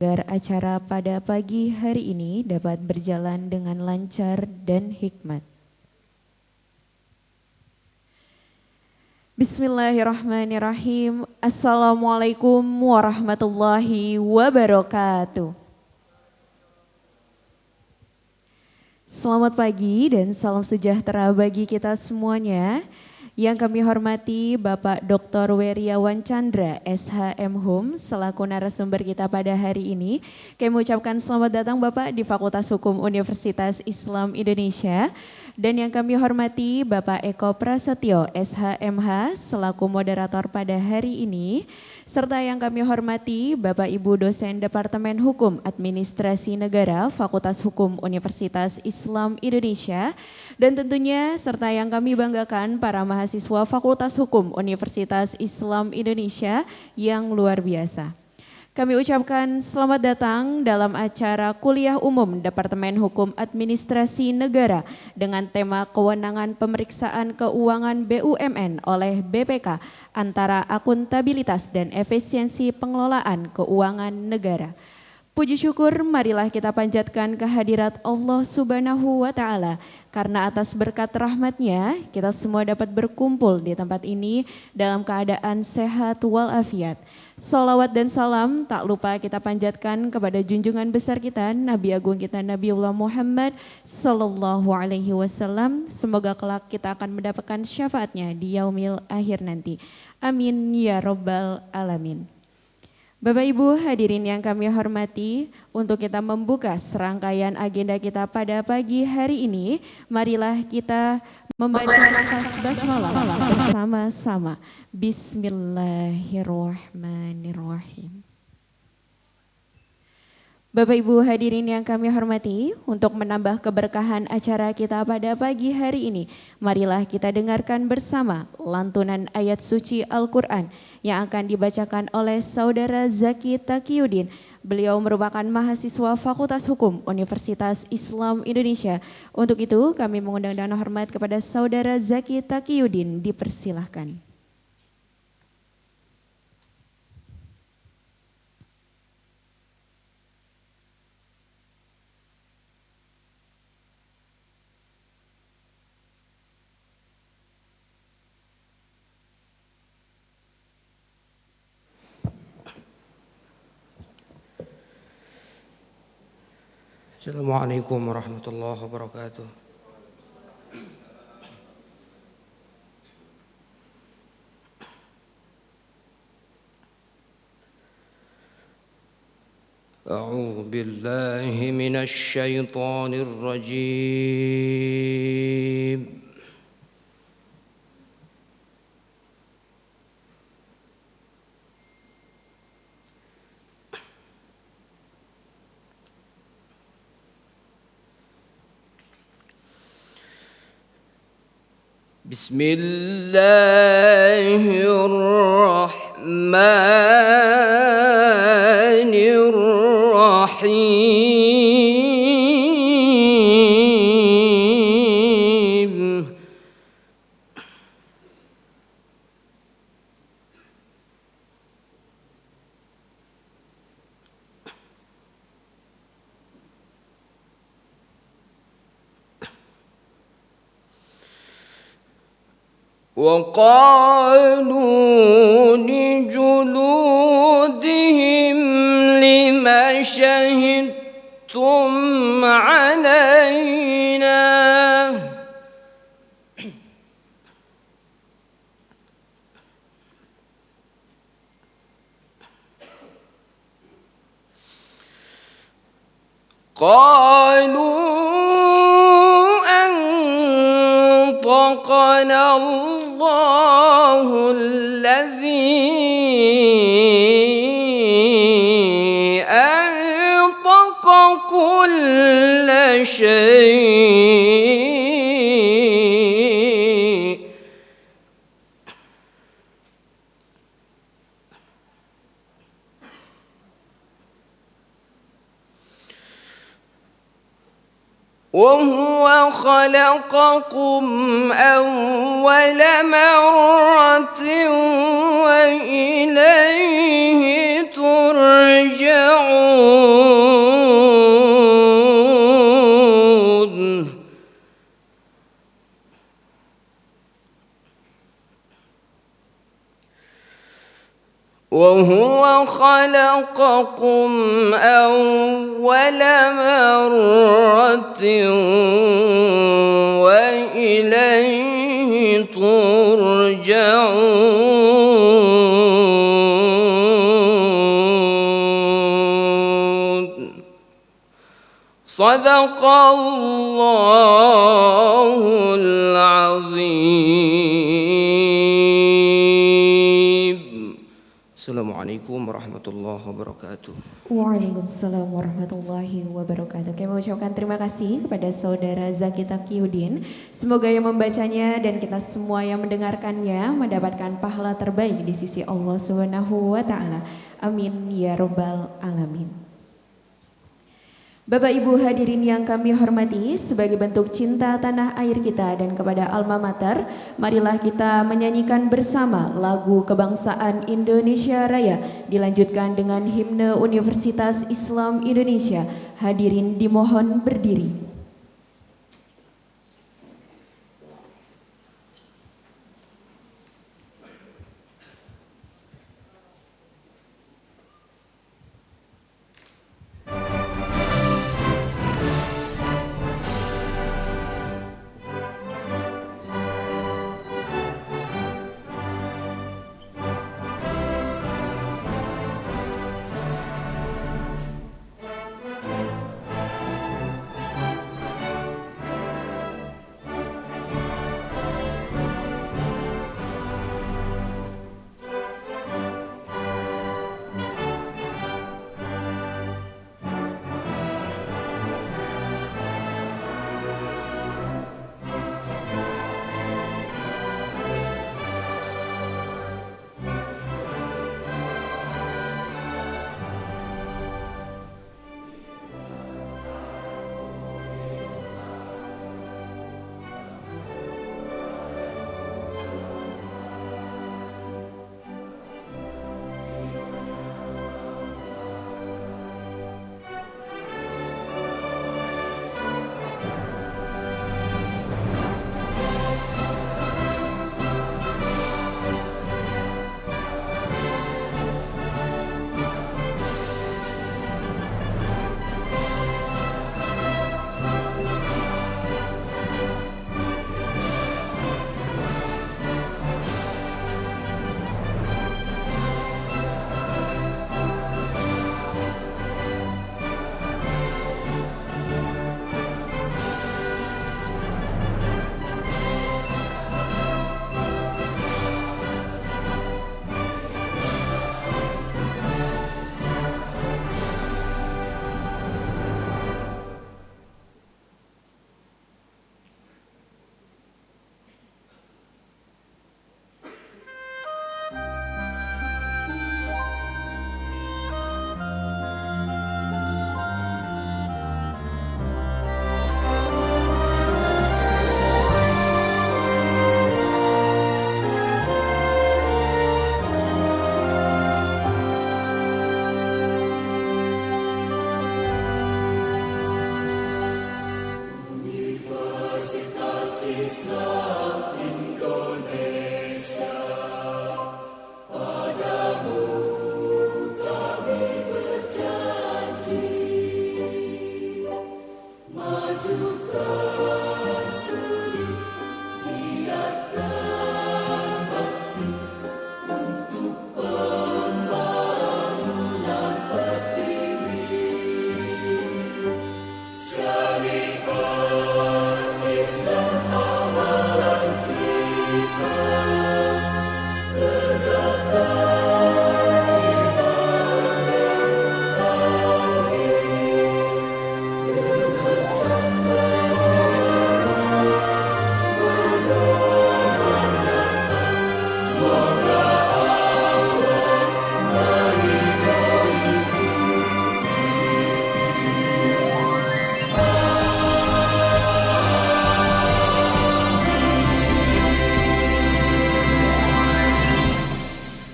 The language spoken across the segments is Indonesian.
agar acara pada pagi hari ini dapat berjalan dengan lancar dan hikmat. Bismillahirrahmanirrahim. Assalamualaikum warahmatullahi wabarakatuh. Selamat pagi dan salam sejahtera bagi kita semuanya. Yang kami hormati Bapak Dr. Weriawan Chandra, SHM Hum, selaku narasumber kita pada hari ini. Kami mengucapkan selamat datang Bapak di Fakultas Hukum Universitas Islam Indonesia. Dan yang kami hormati Bapak Eko Prasetyo, SHMH, selaku moderator pada hari ini. Serta yang kami hormati Bapak Ibu dosen Departemen Hukum Administrasi Negara, Fakultas Hukum Universitas Islam Indonesia. Dan tentunya serta yang kami banggakan para mahasiswa Fakultas Hukum Universitas Islam Indonesia yang luar biasa. Kami ucapkan selamat datang dalam acara kuliah umum Departemen Hukum Administrasi Negara dengan tema kewenangan pemeriksaan keuangan BUMN oleh BPK antara akuntabilitas dan efisiensi pengelolaan keuangan negara. Puji syukur marilah kita panjatkan kehadirat Allah Subhanahu wa Ta'ala, karena atas berkat rahmatnya kita semua dapat berkumpul di tempat ini dalam keadaan sehat walafiat. Salawat dan salam tak lupa kita panjatkan kepada junjungan besar kita, Nabi Agung kita Nabiullah Muhammad Sallallahu Alaihi Wasallam. Semoga kelak kita akan mendapatkan syafaatnya di yaumil akhir nanti. Amin ya Rabbal Alamin. Bapak Ibu hadirin yang kami hormati, untuk kita membuka serangkaian agenda kita pada pagi hari ini, marilah kita membaca lafaz basmalah bersama-sama. Bismillahirrahmanirrahim. Bapak Ibu hadirin yang kami hormati, untuk menambah keberkahan acara kita pada pagi hari ini, marilah kita dengarkan bersama lantunan ayat suci Al-Quran yang akan dibacakan oleh Saudara Zaki Taqiyuddin. Beliau merupakan mahasiswa Fakultas Hukum Universitas Islam Indonesia. Untuk itu kami mengundang dengan hormat kepada Saudara Zaki Taqiyuddin, dipersilahkan. Assalamualaikum warahmatullahi wabarakatuh. A'udzu billahi minasy syaithanir rajim. Bismillahirrahmanirrahim. وقالوا لجلودهم لم شهدتم علينا قالوا أنطقنا الله الذي أنطق كل شيء وهو خلقكم أول مرة وإليه ترجعون وهو خلقكم أول مرة وإليه ترجعون صدق الله العظيم. Assalamualaikum warahmatullahi wabarakatuh. Waalaikumsalam warahmatullahi wabarakatuh. Kami mengucapkan terima kasih kepada saudara Zaki Taqiyuddin. Semoga yang membacanya dan kita semua yang mendengarkannya mendapatkan pahala terbaik di sisi Allah Subhanahu wa taala. Amin ya rabbal alamin. Bapak Ibu hadirin yang kami hormati, sebagai bentuk cinta tanah air kita dan kepada alma mater, marilah kita menyanyikan bersama lagu kebangsaan Indonesia Raya, dilanjutkan dengan himne Universitas Islam Indonesia. Hadirin dimohon berdiri.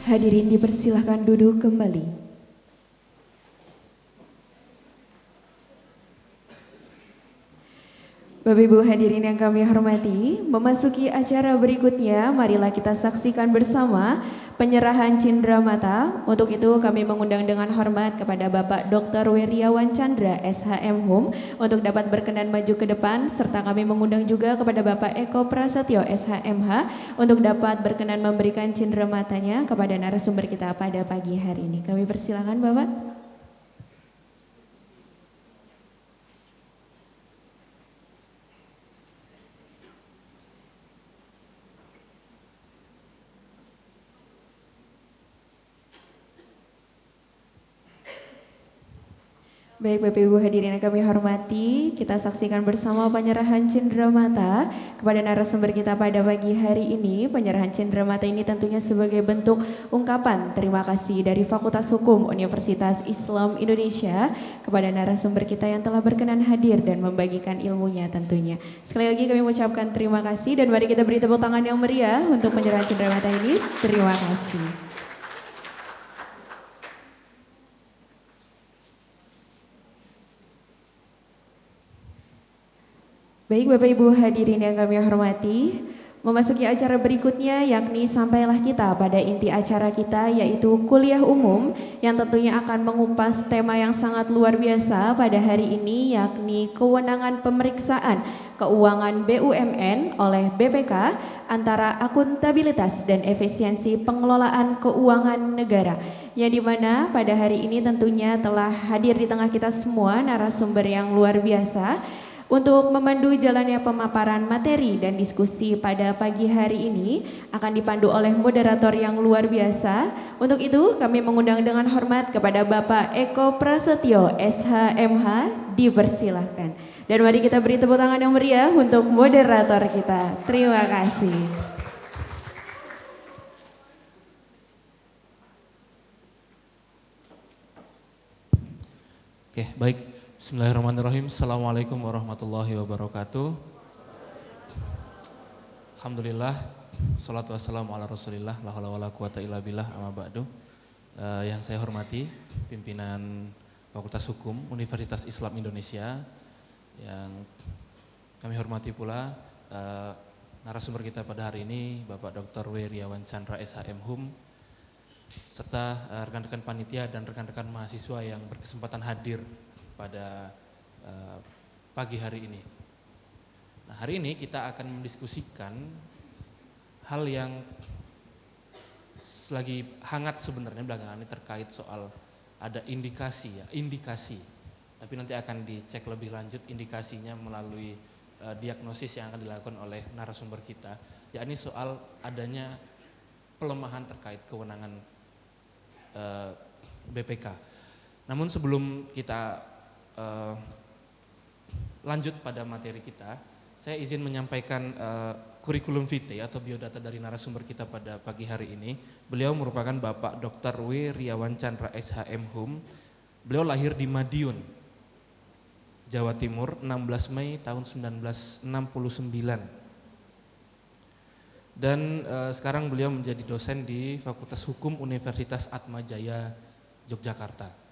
Hadirin dipersilahkan duduk kembali. Bapak Ibu hadirin yang kami hormati, memasuki acara berikutnya, marilah kita saksikan bersama penyerahan Cindramata. Untuk itu kami mengundang dengan hormat kepada Bapak Dr. Weriawan Chandra, SHM Hum, untuk dapat berkenan maju ke depan, serta kami mengundang juga kepada Bapak Eko Prasetyo, SHMH, untuk dapat berkenan memberikan Cindramatanya kepada narasumber kita pada pagi hari ini. Kami persilakan Bapak. Baik Bapak Ibu hadirin yang kami hormati, kita saksikan bersama penyerahan Cindramata kepada narasumber kita pada pagi hari ini. Penyerahan Cindramata ini tentunya sebagai bentuk ungkapan terima kasih dari Fakultas Hukum Universitas Islam Indonesia kepada narasumber kita yang telah berkenan hadir dan membagikan ilmunya tentunya. Sekali lagi kami mengucapkan terima kasih dan mari kita beri tepuk tangan yang meriah untuk penyerahan Cindramata ini. Terima kasih. Baik Bapak Ibu hadirin yang kami hormati, memasuki acara berikutnya yakni sampailah kita pada inti acara kita yaitu kuliah umum yang tentunya akan mengupas tema yang sangat luar biasa pada hari ini yakni kewenangan pemeriksaan keuangan BUMN oleh BPK antara akuntabilitas dan efisiensi pengelolaan keuangan negara. Yang dimana pada hari ini tentunya telah hadir di tengah kita semua narasumber yang luar biasa untuk memandu jalannya pemaparan materi dan diskusi pada pagi hari ini akan dipandu oleh moderator yang luar biasa. Untuk itu kami mengundang dengan hormat kepada Bapak Eko Prasetyo SHMH, dipersilahkan. Dan mari kita beri tepuk tangan yang meriah untuk moderator kita. Terima kasih. Oke, baik. Bismillahirrahmanirrahim. Assalamualaikum warahmatullahi wabarakatuh. Alhamdulillah, salatu wassalamu ala rasulillah, la haula wala quwata illa billah, amma ba'du. Yang saya hormati pimpinan Fakultas Hukum Universitas Islam Indonesia, yang kami hormati pula narasumber kita pada hari ini Bapak Dr. Weriawan Chandra SHM Hum, serta rekan-rekan panitia dan rekan-rekan mahasiswa yang berkesempatan hadir pada pagi hari ini. Nah, hari ini kita akan mendiskusikan hal yang lagi hangat sebenarnya belakangan ini terkait soal ada indikasi. Tapi nanti akan dicek lebih lanjut indikasinya melalui diagnosis yang akan dilakukan oleh narasumber kita, yakni soal adanya pelemahan terkait kewenangan BPK. Namun sebelum kita lanjut pada materi kita, saya izin menyampaikan kurikulum vitae atau biodata dari narasumber kita pada pagi hari ini. Beliau merupakan Bapak Dr. Weriawan Chandra SHM Hum. Beliau lahir di Madiun, Jawa Timur 16 Mei tahun 1969. Dan sekarang beliau menjadi dosen di Fakultas Hukum Universitas Atmajaya, Yogyakarta.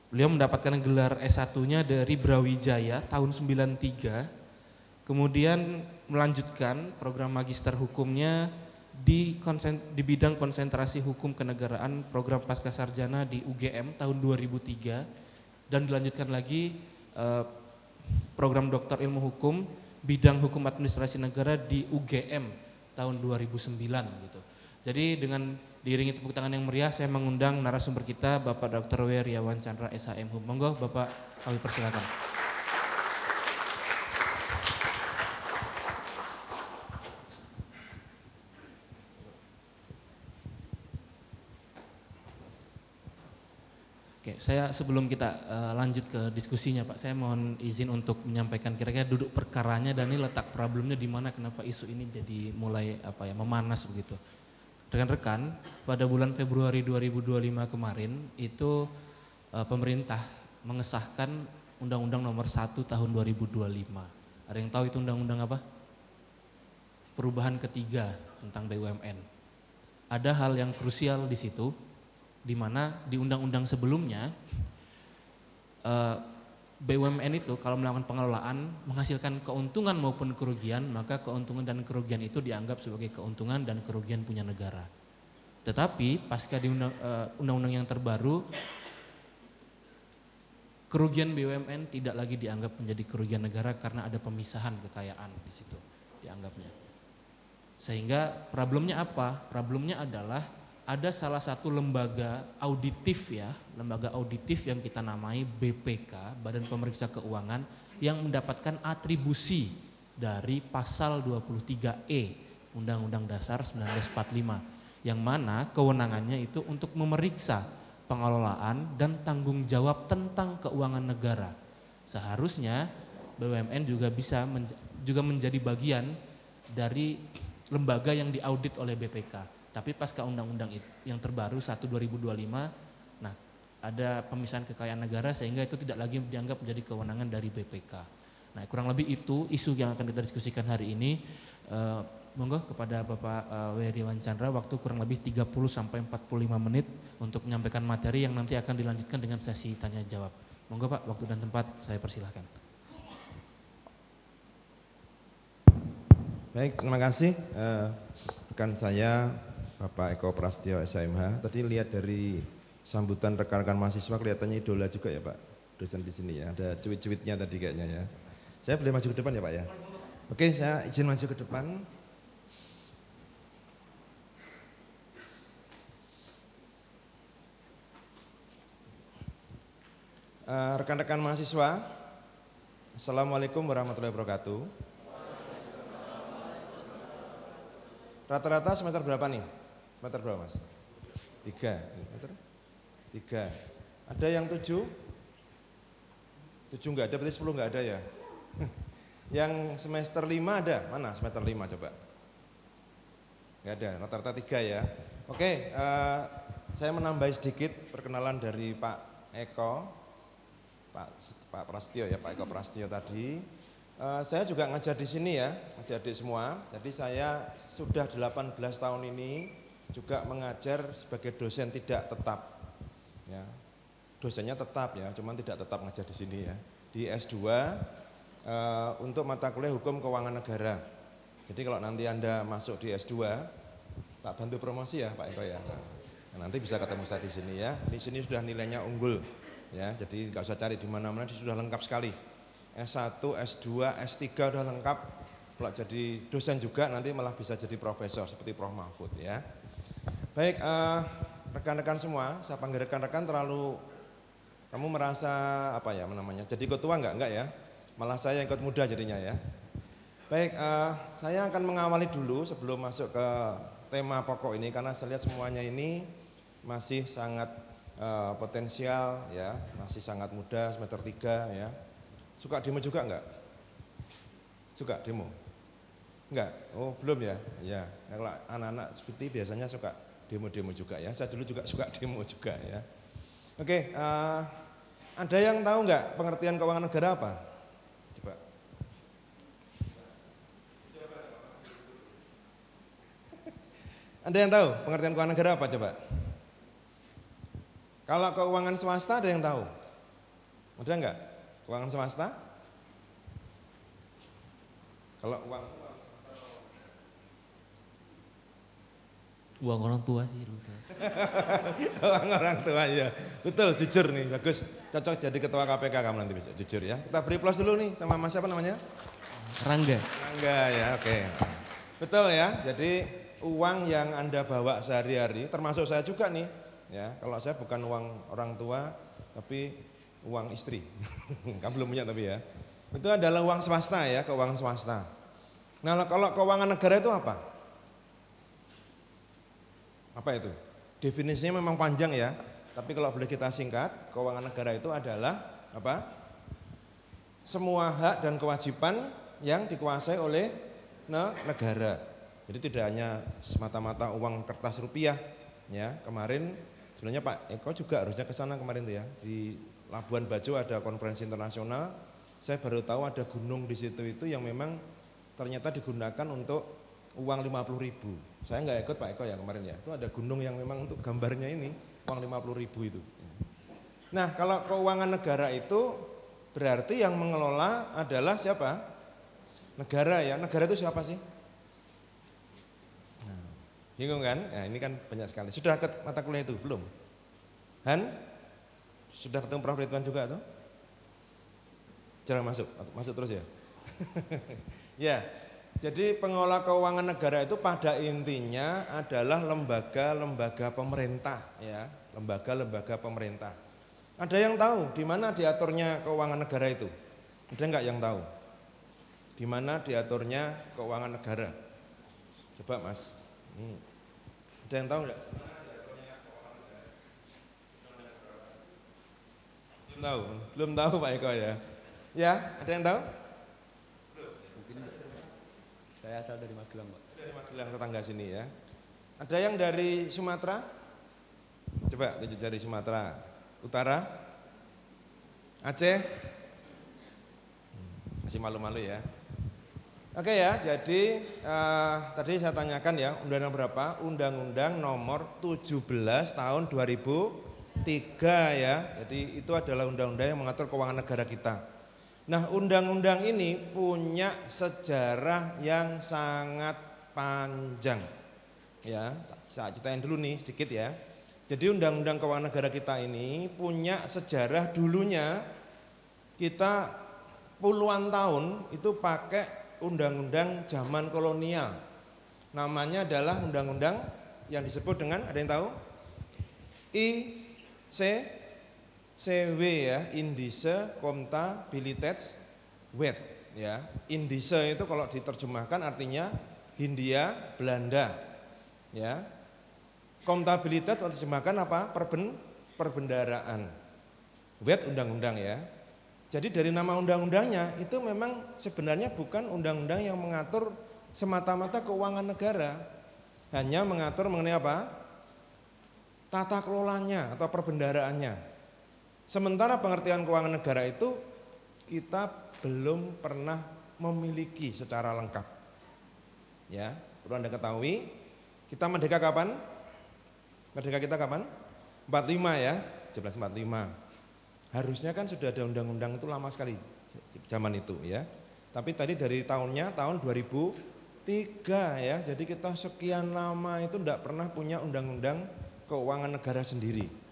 Beliau mendapatkan gelar S1-nya dari Brawijaya tahun 93, kemudian melanjutkan program magister hukumnya di bidang konsentrasi hukum kenegaraan program pascasarjana di UGM tahun 2003, dan dilanjutkan lagi program doktor ilmu hukum bidang hukum administrasi negara di UGM tahun 2009 gitu. Jadi dengan diiringi tepuk tangan yang meriah, saya mengundang narasumber kita Bapak Dr. Weriawan Chandra SHM Hum. Monggo Bapak, kami persilakan. Oke, saya sebelum kita lanjut ke diskusinya Pak, saya mohon izin untuk menyampaikan kira-kira duduk perkaranya dan ini letak problemnya di mana, kenapa isu ini jadi mulai memanas begitu. Rekan-rekan, pada bulan Februari 2025 kemarin itu pemerintah mengesahkan Undang-Undang Nomor 1 Tahun 2025. Ada yang tahu itu undang-undang apa? Perubahan ketiga tentang BUMN. Ada hal yang krusial di situ, di mana di undang-undang sebelumnya BUMN itu kalau melakukan pengelolaan menghasilkan keuntungan maupun kerugian, maka keuntungan dan kerugian itu dianggap sebagai keuntungan dan kerugian punya negara. Tetapi pasca di undang-undang yang terbaru, kerugian BUMN tidak lagi dianggap menjadi kerugian negara karena ada pemisahan kekayaan di situ dianggapnya. Sehingga problemnya apa? Problemnya adalah ada salah satu lembaga auditif ya, lembaga auditif yang kita namai BPK, Badan Pemeriksa Keuangan, yang mendapatkan atribusi dari pasal 23E Undang-Undang Dasar 1945, yang mana kewenangannya itu untuk memeriksa pengelolaan dan tanggung jawab tentang keuangan negara. Seharusnya BUMN juga bisa juga menjadi bagian dari lembaga yang diaudit oleh BPK. Tapi pasca undang-undang yang terbaru 1/2025, nah ada pemisahan kekayaan negara sehingga itu tidak lagi dianggap menjadi kewenangan dari BPK. Nah kurang lebih itu isu yang akan kita diskusikan hari ini. Monggo kepada Bapak Weriawan Chandra, waktu kurang lebih 30-45 menit untuk menyampaikan materi yang nanti akan dilanjutkan dengan sesi tanya jawab. Monggo Pak, waktu dan tempat saya persilahkan. Baik, terima kasih rekan saya Bapak Eko Prastio SHMH. Tadi lihat dari sambutan rekan-rekan mahasiswa kelihatannya idola juga ya Pak, dosen di sini ya. Ada cuit-cuitnya tadi kayaknya ya. Saya boleh maju ke depan ya Pak ya? Oke, saya izin maju ke depan. Rekan-rekan mahasiswa, Assalamualaikum warahmatullahi wabarakatuh. Rata-rata semester berapa nih? Semester berapa Mas? 3. 3. Ada yang 7? 7 enggak ada, berarti 10 enggak ada ya? Yang semester 5 ada? Mana semester 5 coba? Enggak ada, rata-rata 3 ya. Oke, saya menambah sedikit perkenalan dari Pak Eko, Pak Prastio ya, Pak Eko Prastio tadi. Saya juga ngajar di sini ya, adik-adik semua. Jadi saya sudah 18 tahun ini juga mengajar sebagai dosen tidak tetap. Ya, dosennya tetap ya, cuman tidak tetap ngajar di sini ya. Di S2 untuk mata kuliah Hukum Keuangan Negara. Jadi kalau nanti Anda masuk di S2, tak bantu promosi ya Pak Eko ya. Nah, nanti bisa ketemu saya di sini ya. Di sini sudah nilainya unggul ya, jadi nggak usah cari di mana-mana, sudah lengkap sekali. S1, S2, S3 udah lengkap. Kalau jadi dosen juga nanti malah bisa jadi profesor seperti Prof Mahfud ya. Baik, rekan-rekan semua, saya panggil rekan-rekan terlalu kamu merasa apa ya namanya? Jadi ikut tua enggak ya? Malah saya ikut muda jadinya ya. Baik, saya akan mengawali dulu sebelum masuk ke tema pokok ini karena saya lihat semuanya ini masih sangat potensial ya, masih sangat muda semester 3 ya. Suka demo juga enggak? Suka demo? Enggak? Oh belum ya? Ya, kalau anak-anak seperti biasanya suka demo-demo juga ya. Saya dulu juga suka demo juga ya. Oke, ada yang tahu enggak pengertian keuangan negara apa? Coba. Ada yang tahu pengertian keuangan negara apa coba? Kalau keuangan swasta ada yang tahu? Ada enggak? Keuangan swasta? Kalau uang orang tua sih. uang orang tua ya. Betul, jujur nih, bagus. Cocok jadi ketua KPK kamu nanti bisa jujur ya. Kita beri plus dulu nih sama Mas siapa namanya? Rangga. Rangga ya, oke. Betul ya. Jadi uang yang Anda bawa sehari-hari, termasuk saya juga nih. Ya, kalau saya bukan uang orang tua, tapi uang istri. Kamu belum punya tapi ya. Itu adalah uang swasta ya, keuangan swasta. Nah, kalau keuangan negara itu apa? Apa itu? Definisinya memang panjang ya, tapi kalau boleh kita singkat, keuangan negara itu adalah apa? Semua hak dan kewajiban yang dikuasai oleh negara. Jadi tidak hanya semata-mata uang kertas rupiah ya. Kemarin sebenarnya Pak Eko juga harusnya ke sana kemarin tuh ya. Di Labuan Bajo ada konferensi internasional. Saya baru tahu ada gunung di situ itu yang memang ternyata digunakan untuk uang 50.000. Saya nggak ikut Pak Eko ya kemarin ya. Itu ada gunung yang memang untuk gambarnya ini uang 50.000 itu. Nah, kalau keuangan negara itu berarti yang mengelola adalah siapa? Negara ya. Negara itu siapa sih? Bingung kan? Nah, ini kan banyak sekali. Sudah ke mata kuliah itu? Belum? Han? Sudah ketemu Prof. Ridwan juga tuh? Jarang masuk? Masuk terus ya? Ya, jadi pengelola keuangan negara itu pada intinya adalah lembaga-lembaga pemerintah ya, lembaga-lembaga pemerintah. Ada yang tahu di mana diaturnya keuangan negara itu? Ada enggak yang tahu? Di mana diaturnya keuangan negara? Coba Mas. Ada yang tahu enggak? Belum tahu Pak Eko ya. Ya, ada yang tahu? Saya asal dari Magelang, Pak. Dari Magelang, tetangga sini ya. Ada yang dari Sumatera? Coba tunjuk jari Sumatera Utara. Aceh? Masih malu-malu ya. Oke ya, jadi tadi saya tanyakan ya, undang-undang berapa? Undang-undang nomor 17 tahun 2003 ya. Jadi itu adalah undang-undang yang mengatur keuangan negara kita. Nah, undang-undang ini punya sejarah yang sangat panjang. Ya, saya ceritain dulu nih sedikit ya. Jadi undang-undang keuangan negara kita ini punya sejarah dulunya kita puluhan tahun itu pakai undang-undang zaman kolonial. Namanya adalah undang-undang yang disebut dengan, ada yang tahu? CW ya, Indische Contabiliteitswet ya. Indische itu kalau diterjemahkan artinya Hindia Belanda ya. Kontabilitas kalau diterjemahkan apa? Perbendaraan. Wet undang-undang ya. Jadi dari nama undang-undangnya itu memang sebenarnya bukan undang-undang yang mengatur semata-mata keuangan negara. Hanya mengatur mengenai apa? Tata kelolanya atau perbendaraannya. Sementara pengertian keuangan negara itu kita belum pernah memiliki secara lengkap. Ya, perlu Anda ketahui, kita merdeka kapan? Merdeka kita kapan? 45 ya, 1745. Harusnya kan sudah ada undang-undang itu lama sekali zaman itu ya. Tapi tadi dari tahunnya tahun 2003 ya. Jadi kita sekian lama itu tidak pernah punya undang-undang keuangan negara sendiri.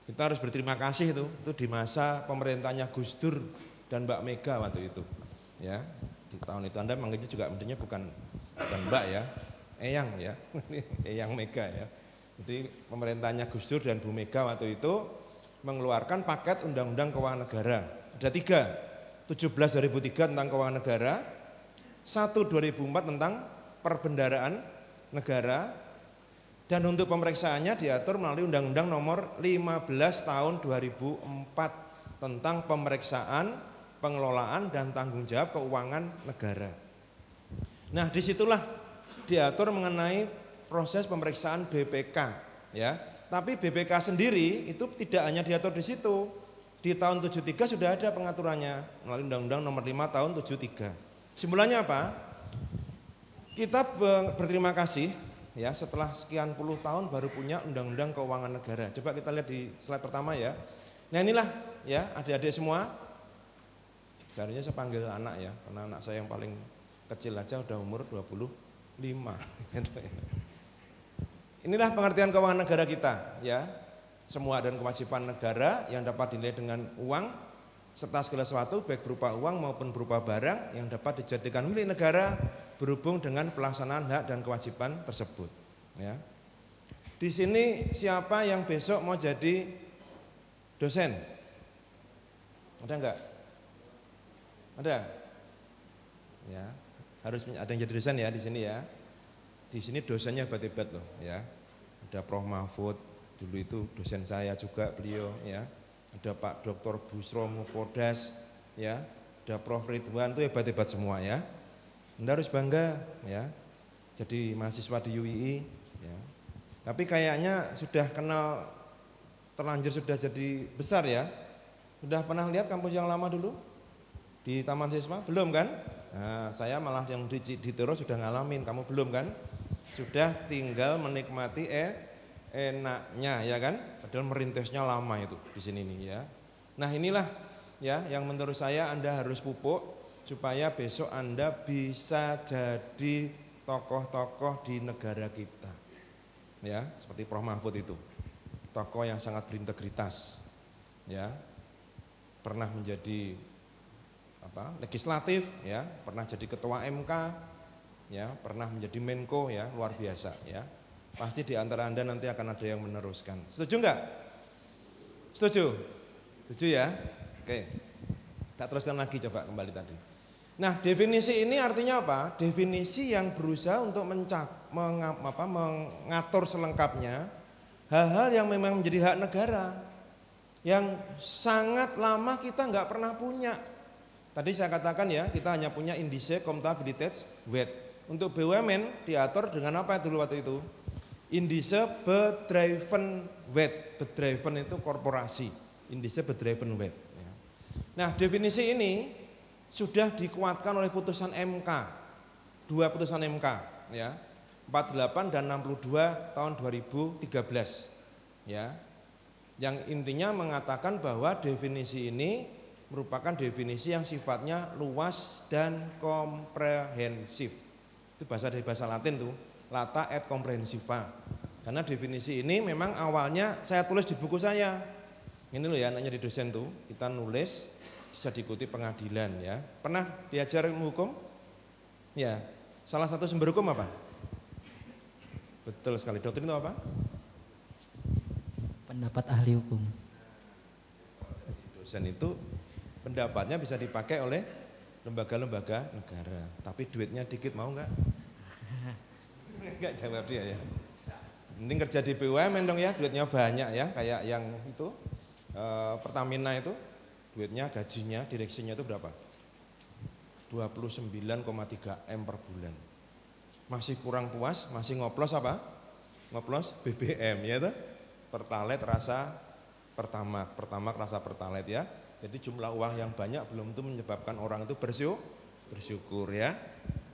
Kita harus berterima kasih itu di masa pemerintahnya Gus Dur dan Mbak Mega waktu itu. Ya, di tahun itu Anda manggilnya juga menurutnya bukan Mbak ya, Eyang ya, Eyang Mega ya. Jadi pemerintahnya Gus Dur dan Bu Mega waktu itu mengeluarkan paket undang-undang keuangan negara. Ada 3, 17 2003 tentang keuangan negara, 1 2004 tentang perbendaraan negara, dan untuk pemeriksaannya diatur melalui Undang-Undang nomor 15 tahun 2004 tentang pemeriksaan, pengelolaan dan tanggung jawab keuangan negara. Nah, disitulah diatur mengenai proses pemeriksaan BPK ya. Tapi BPK sendiri itu tidak hanya diatur di situ. Di tahun 73 sudah ada pengaturannya melalui Undang-Undang nomor 5 tahun 73. Simpulannya apa? Kita berterima kasih ya, setelah sekian puluh tahun baru punya Undang-Undang Keuangan Negara. Coba kita lihat di slide pertama ya. Nah, inilah ya, adik-adik semua. Seharusnya saya panggil anak ya, karena anak saya yang paling kecil aja udah umur 25. Inilah pengertian keuangan negara kita ya. Semua dan kewajiban negara yang dapat dinilai dengan uang serta segala sesuatu baik berupa uang maupun berupa barang yang dapat dijadikan milik negara berhubung dengan pelaksanaan hak dan kewajiban tersebut ya. Di sini siapa yang besok mau jadi dosen? Ada enggak? Ada? Ya, harus ada yang jadi dosen ya di sini ya. Di sini dosennya hebat-hebat loh ya. Ada Prof Mahfud, dulu itu dosen saya juga beliau ya. Ada Pak Dr. Busro Mukodas ya. Ada Prof Ridwan, itu hebat-hebat semua ya. Anda harus bangga ya. Jadi mahasiswa di UII ya. Tapi kayaknya sudah kenal, terlanjur sudah jadi besar ya. Sudah pernah lihat kampus yang lama dulu? Di Taman Siswa? Belum kan? Nah, saya malah yang di Tero sudah ngalamin, kamu belum kan? Sudah tinggal menikmati enaknya ya kan? Padahal merintisnya lama itu di sini nih ya. Nah, inilah ya yang menurut saya Anda harus pupuk supaya besok Anda bisa jadi tokoh-tokoh di negara kita. Ya, seperti Prof Mahfud itu. Tokoh yang sangat berintegritas. Ya. Pernah menjadi legislatif, ya, pernah jadi ketua MK, ya, pernah menjadi Menko, ya, luar biasa, ya. Pasti di antara Anda nanti akan ada yang meneruskan. Setuju enggak? Setuju? Setuju ya? Oke. Tak teruskan lagi coba kembali tadi. Nah, definisi ini artinya apa? Definisi yang berusaha untuk mengatur selengkapnya hal-hal yang memang menjadi hak negara, yang sangat lama kita nggak pernah punya. Tadi saya katakan ya, kita hanya punya Indische Contabiliteitswet. Untuk BUMN diatur dengan apa dulu waktu itu? Indische Bedrijvenwet. Bedrijven itu korporasi. Indische Bedrijvenwet. Nah, definisi ini sudah dikuatkan oleh putusan MK, 2 putusan MK, ya, 48 dan 62 tahun 2013, ya, yang intinya mengatakan bahwa definisi ini merupakan definisi yang sifatnya luas dan komprehensif. Itu dari bahasa Latin tuh, lata et comprehensiva. Karena definisi ini memang awalnya saya tulis di buku saya. Ini loh ya, anaknya di dosen tuh, kita nulis. Bisa diikuti pengadilan, ya. Pernah diajar ilmu hukum? Ya. Salah satu sumber hukum apa? Betul sekali. Doktrin itu apa? Pendapat ahli hukum. Dosen itu pendapatnya bisa dipakai oleh lembaga-lembaga negara. Tapi duitnya dikit, mau enggak? Enggak jawab dia, ya. Mending kerja di BUMN dong, ya, duitnya banyak, ya. Kayak yang itu Pertamina itu. Duitnya, gajinya, direksinya itu berapa? 29,3 M per bulan. Masih kurang puas, masih ngoplos apa? Ngoplos BBM, ya tuh. Pertalite rasa Pertamax rasa Pertalite, ya. Jadi jumlah uang yang banyak belum tentu menyebabkan orang itu bersyukur, ya.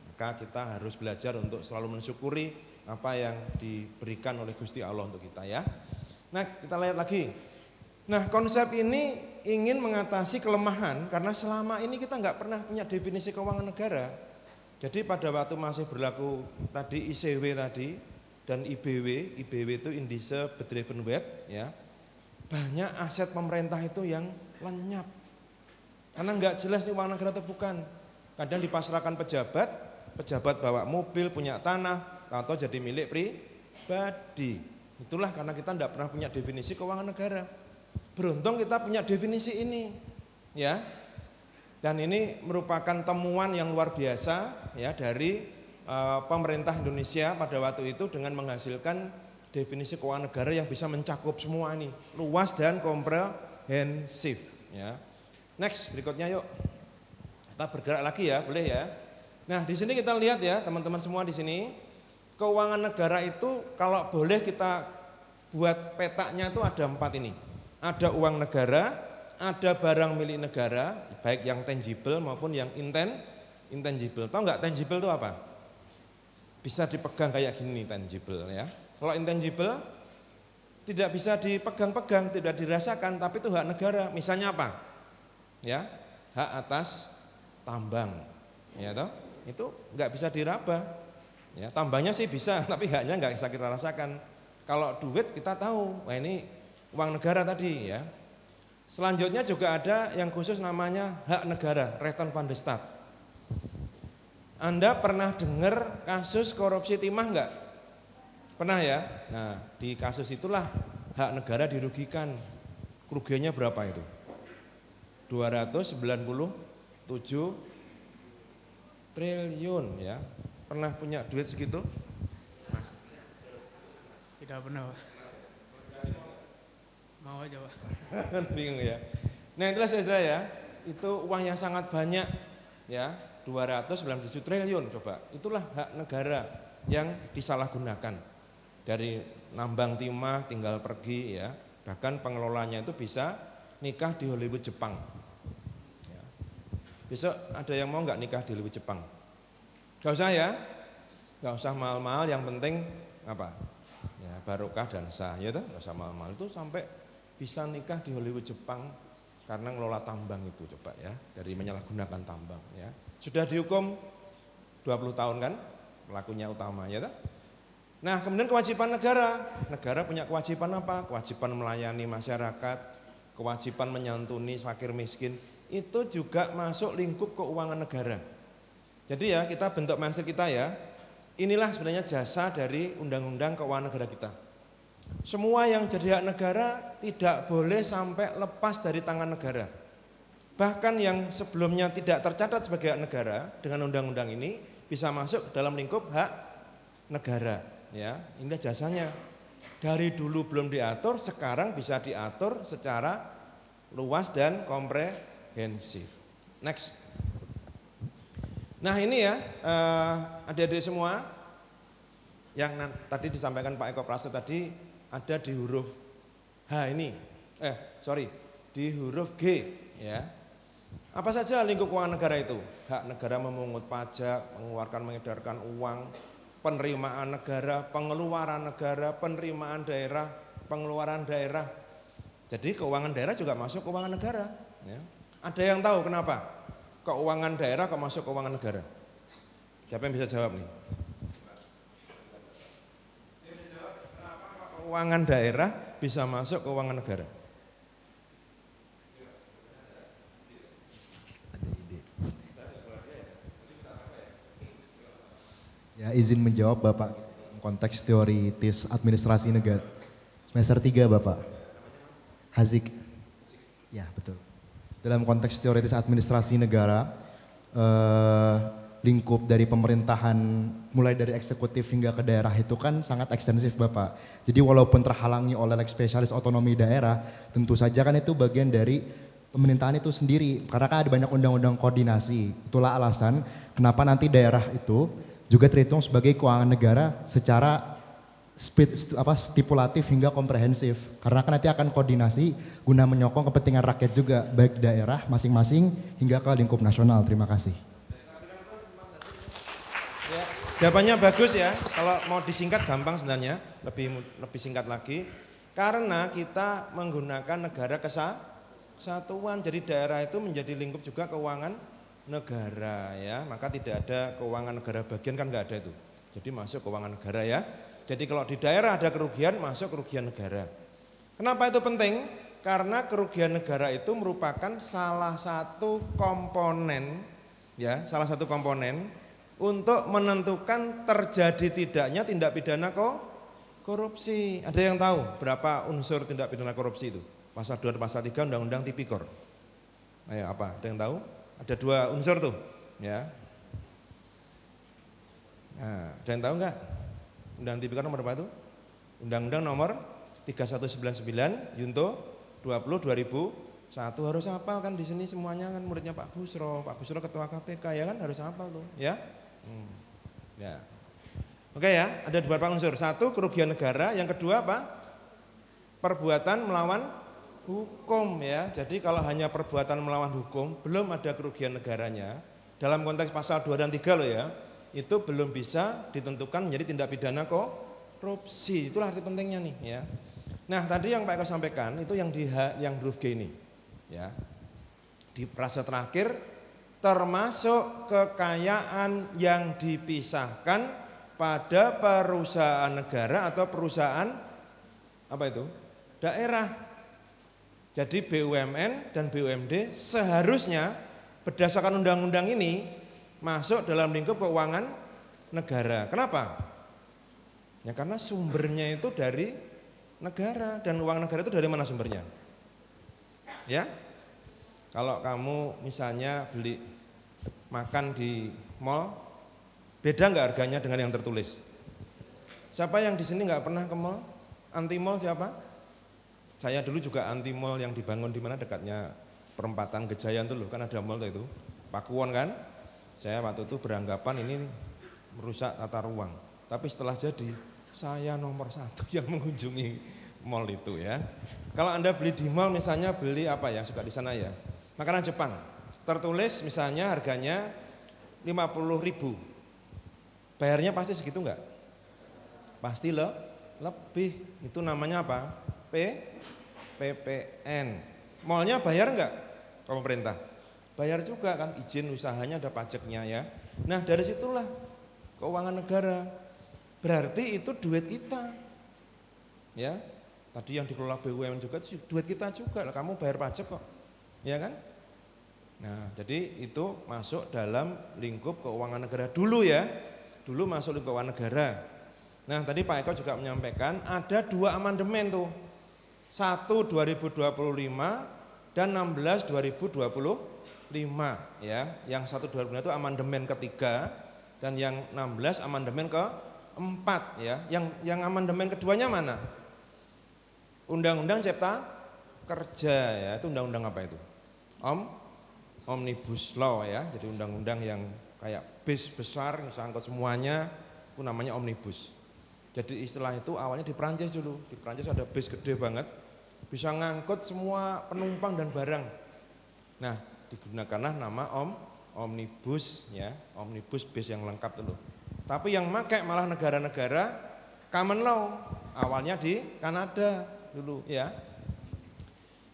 Maka kita harus belajar untuk selalu mensyukuri apa yang diberikan oleh Gusti Allah untuk kita, ya. Nah, kita lihat lagi. Nah, konsep ini ingin mengatasi kelemahan karena selama ini kita nggak pernah punya definisi keuangan negara. Jadi pada waktu masih berlaku tadi ICW tadi dan IBW itu Indische Bedrijvenwet, ya, banyak aset pemerintah itu yang lenyap karena nggak jelas nih uang negara atau bukan. Kadang dipasrahkan pejabat bawa mobil, punya tanah, atau jadi milik pribadi. Itulah karena kita nggak pernah punya definisi keuangan negara. Beruntung kita punya definisi ini, ya. Dan ini merupakan temuan yang luar biasa, ya, dari pemerintah Indonesia pada waktu itu dengan menghasilkan definisi keuangan negara yang bisa mencakup semua ini, luas dan komprehensif, ya. Next, berikutnya yuk. Kita bergerak lagi, ya, boleh, ya. Nah, di sini kita lihat, ya, teman-teman semua di sini, keuangan negara itu kalau boleh kita buat petanya itu ada 4 ini. Ada uang negara, ada barang milik negara, baik yang tangible maupun yang intangible. Tahu nggak tangible itu apa? Bisa dipegang kayak gini tangible, ya. Kalau intangible tidak bisa dipegang-pegang, tidak dirasakan, tapi itu hak negara. Misalnya apa? Ya, hak atas tambang, ya toh? Itu nggak bisa diraba. Ya, tambangnya sih bisa, tapi haknya nggak bisa kita rasakan. Kalau duit kita tahu, wah ini uang negara tadi, ya. Selanjutnya juga ada yang khusus namanya hak negara, Rechten van de Staat. Anda pernah dengar kasus korupsi timah enggak? Pernah, ya? Nah, di kasus itulah hak negara dirugikan. Kerugiannya berapa itu? 297 triliun, ya. Pernah punya duit segitu? Tidak pernah, Pak. Mau aja, Pak. Bingung, ya. Nah, itulah saudara, ya. Itu uang yang sangat banyak, ya. 297 triliun coba. Itulah hak negara yang disalahgunakan. Dari nambang timah tinggal pergi, ya. Bahkan pengelolanya itu bisa nikah di Hollywood Jepang, ya. Besok ada yang mau nggak nikah di Hollywood Jepang? Gak usah, ya. Gak usah mahal-mahal, yang penting apa? Ya, barokah dan sah, ya toh. Gak usah mahal-mahal, itu sampai bisa nikah di Hollywood Jepang. karena ngelola tambang itu coba ya, dari menyalahgunakan tambang ya. Sudah dihukum 20 tahun kan pelakunya utama ya. Nah kemudian kewajiban negara, negara punya kewajiban apa? Kewajiban melayani masyarakat, kewajiban menyantuni fakir miskin, itu juga masuk lingkup keuangan negara. Jadi ya kita bentuk mindset kita ya, inilah sebenarnya jasa dari undang-undang keuangan negara kita. Semua yang jadi hak negara tidak boleh sampai lepas dari tangan negara. Bahkan yang sebelumnya tidak tercatat sebagai hak negara dengan undang-undang ini bisa masuk dalam lingkup hak negara. Ya, inilah jasanya. Dari dulu belum diatur, sekarang bisa diatur secara luas dan komprehensif. Next. Nah ini ya adik-adik semua yang tadi disampaikan Pak Eko Prasetyo tadi ada di huruf H ini, di huruf G ya. Apa saja lingkup keuangan negara itu? Hak negara memungut pajak, mengeluarkan mengedarkan uang, penerimaan negara, pengeluaran negara, penerimaan daerah, pengeluaran daerah. Jadi keuangan daerah juga masuk keuangan negara. Ya. Ada yang tahu kenapa keuangan daerah kok masuk keuangan negara? Siapa yang bisa jawab nih? Keuangan daerah bisa masuk keuangan negara. Ya, izin menjawab Bapak, konteks teoritis administrasi negara. Semester 3 Bapak. Hazik. Ya, betul. Dalam konteks teoritis administrasi negara, lingkup dari pemerintahan mulai dari eksekutif hingga ke daerah itu kan sangat ekstensif Bapak. Jadi walaupun terhalangi oleh lex spesialis otonomi daerah, tentu saja kan itu bagian dari pemerintahan itu sendiri. Karena kan ada banyak undang-undang koordinasi. Itulah alasan kenapa nanti daerah itu juga terhitung sebagai keuangan negara secara stipulatif hingga komprehensif. Karena kan nanti akan koordinasi guna menyokong kepentingan rakyat juga, baik daerah masing-masing hingga ke lingkup nasional. Terima kasih. Jawabannya bagus ya, kalau mau disingkat gampang sebenarnya, lebih singkat lagi. Karena kita menggunakan negara kesatuan, jadi daerah itu menjadi lingkup juga keuangan negara ya, maka tidak ada keuangan negara bagian kan nggak ada itu. Jadi masuk keuangan negara ya. Jadi kalau di daerah ada kerugian, masuk kerugian negara. Kenapa itu penting? Karena kerugian negara itu merupakan salah satu komponen ya, salah satu komponen untuk menentukan terjadi tidaknya tindak pidana korupsi. Ada yang tahu berapa unsur tindak pidana korupsi itu? Pasal 2 dan pasal 3 Undang-Undang Tipikor. Ayo apa? Ada yang tahu? Ada 2 unsur tuh, ya. Nah, ada yang tahu enggak? Undang Tipikor nomor berapa itu? Undang-Undang nomor 3199 Yunto 20 2001 harus hafal kan di sini semuanya kan muridnya Pak Busro ketua KPK ya kan harus hafal tuh, ya. Ya. Oke ya, ada beberapa unsur. 1 kerugian negara, yang kedua apa? Perbuatan melawan hukum ya. Jadi kalau hanya perbuatan melawan hukum belum ada kerugian negaranya. Dalam konteks pasal 2 dan 3 loh ya. Itu belum bisa ditentukan menjadi tindak pidana korupsi. Itulah arti pentingnya nih ya. Nah, tadi yang Pak Eko sampaikan itu yang huruf G ini ya. Di frase terakhir termasuk kekayaan yang dipisahkan pada perusahaan negara atau perusahaan apa itu? Daerah. Jadi BUMN dan BUMD seharusnya berdasarkan undang-undang ini masuk dalam lingkup keuangan negara. Kenapa? Ya karena sumbernya itu dari negara dan uang negara itu dari mana sumbernya? Ya, kalau kamu misalnya beli makan di mall, beda nggak harganya dengan yang tertulis? Siapa yang di sini nggak pernah ke mall? Anti mall siapa? Saya dulu juga anti mall yang dibangun di mana dekatnya perempatan Gejayan tuh loh, kan ada mall itu, Pakuwon kan. Saya waktu itu beranggapan ini merusak tata ruang. Tapi setelah jadi, saya nomor 1 yang mengunjungi mall itu ya. Kalau Anda beli di mall misalnya beli apa ya, suka di sana ya, makanan Jepang. Tertulis misalnya harganya 50.000. Bayarnya pasti segitu enggak? Pasti lebih. Itu namanya apa? PPN. Mallnya bayar enggak? ke pemerintah? Bayar juga kan, izin usahanya ada pajaknya ya. Nah dari situlah keuangan negara. Berarti itu duit kita. Ya, tadi yang dikelola BUMN juga itu duit kita juga, kamu bayar pajak kok. Ya kan? Nah, jadi itu masuk dalam lingkup keuangan negara dulu ya. Dulu masuk lingkup keuangan negara. Nah, tadi Pak Eko juga menyampaikan ada 2 amandemen tuh. 1 2025 dan 16 2025 ya. Yang 1 2025 itu amandemen ketiga dan yang 16 amandemen keempat ya. Yang amandemen keduanya mana? Undang-Undang Cipta Kerja ya. Itu undang-undang apa itu? Omnibus Law ya. Jadi undang-undang yang kayak bis besar sangkut semuanya, itu namanya omnibus. Jadi istilah itu awalnya di Prancis dulu. Di Prancis ada bis gede banget, bisa ngangkut semua penumpang dan barang. Nah, digunakanlah nama omnibus ya, omnibus bis yang lengkap dulu. Tapi yang pakai malah negara-negara common law, awalnya di Kanada dulu ya.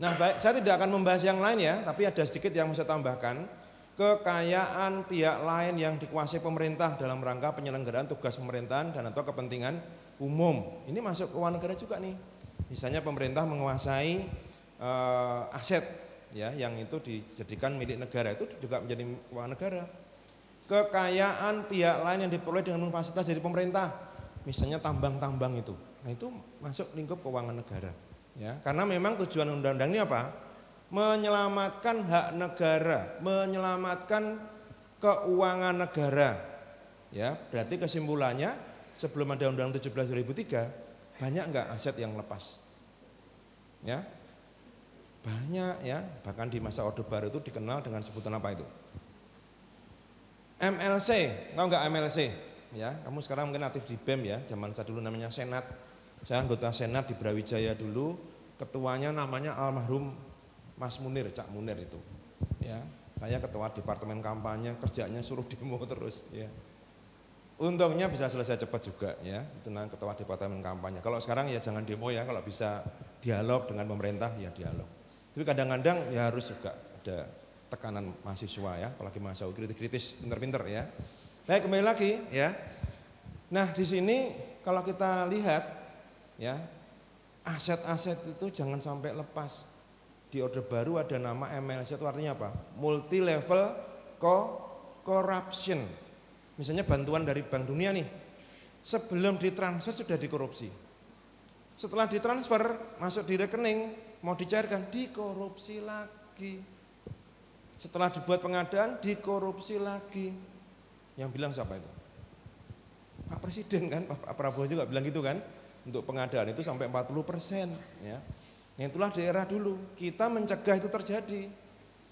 Nah, baik, saya tidak akan membahas yang lain ya, tapi ada sedikit yang saya tambahkan. Kekayaan pihak lain yang dikuasai pemerintah dalam rangka penyelenggaraan tugas pemerintahan dan atau kepentingan umum. Ini masuk keuangan negara juga nih. Misalnya pemerintah menguasai aset ya, yang itu dijadikan milik negara, itu juga menjadi keuangan negara. Kekayaan pihak lain yang diperoleh dengan fasilitas dari pemerintah, misalnya tambang-tambang itu. Nah, itu masuk lingkup keuangan negara. Ya, karena memang tujuan undang-undang ini apa? Menyelamatkan hak negara, menyelamatkan keuangan negara. Ya, berarti kesimpulannya sebelum ada Undang-Undang 17 2003 banyak enggak aset yang lepas? Ya. Banyak ya, bahkan di masa Orde Baru itu dikenal dengan sebutan apa itu? MLC, tahu enggak MLC? Ya, kamu sekarang mungkin aktif di BEM ya, zaman saya dulu namanya Senat. Saya anggota Senat di Brawijaya dulu, ketuanya namanya almarhum Mas Munir, Cak Munir itu. Ya, saya ketua departemen kampanye, kerjanya suruh demo terus. Ya. Untungnya bisa selesai cepat juga ya, itu namanya ketua departemen kampanye. Kalau sekarang ya jangan demo ya, kalau bisa dialog dengan pemerintah ya dialog. Tapi kadang-kadang ya harus juga ada tekanan mahasiswa ya, apalagi mahasiswa kritis, pinter-pinter ya. Baik, kembali lagi ya. Nah di sini kalau kita lihat ya, aset-aset itu jangan sampai lepas. Di Orde Baru ada nama MLC, itu artinya apa? Multi level corruption. Misalnya bantuan dari Bank Dunia nih, sebelum ditransfer sudah dikorupsi. Setelah ditransfer masuk di rekening, mau dicairkan, dikorupsi lagi. Setelah dibuat pengadaan, dikorupsi lagi. Yang bilang siapa itu? Pak Presiden kan, Pak Prabowo juga bilang gitu kan. Untuk pengadaan itu sampai 40% ya. Nah, itulah daerah dulu. Kita mencegah itu terjadi.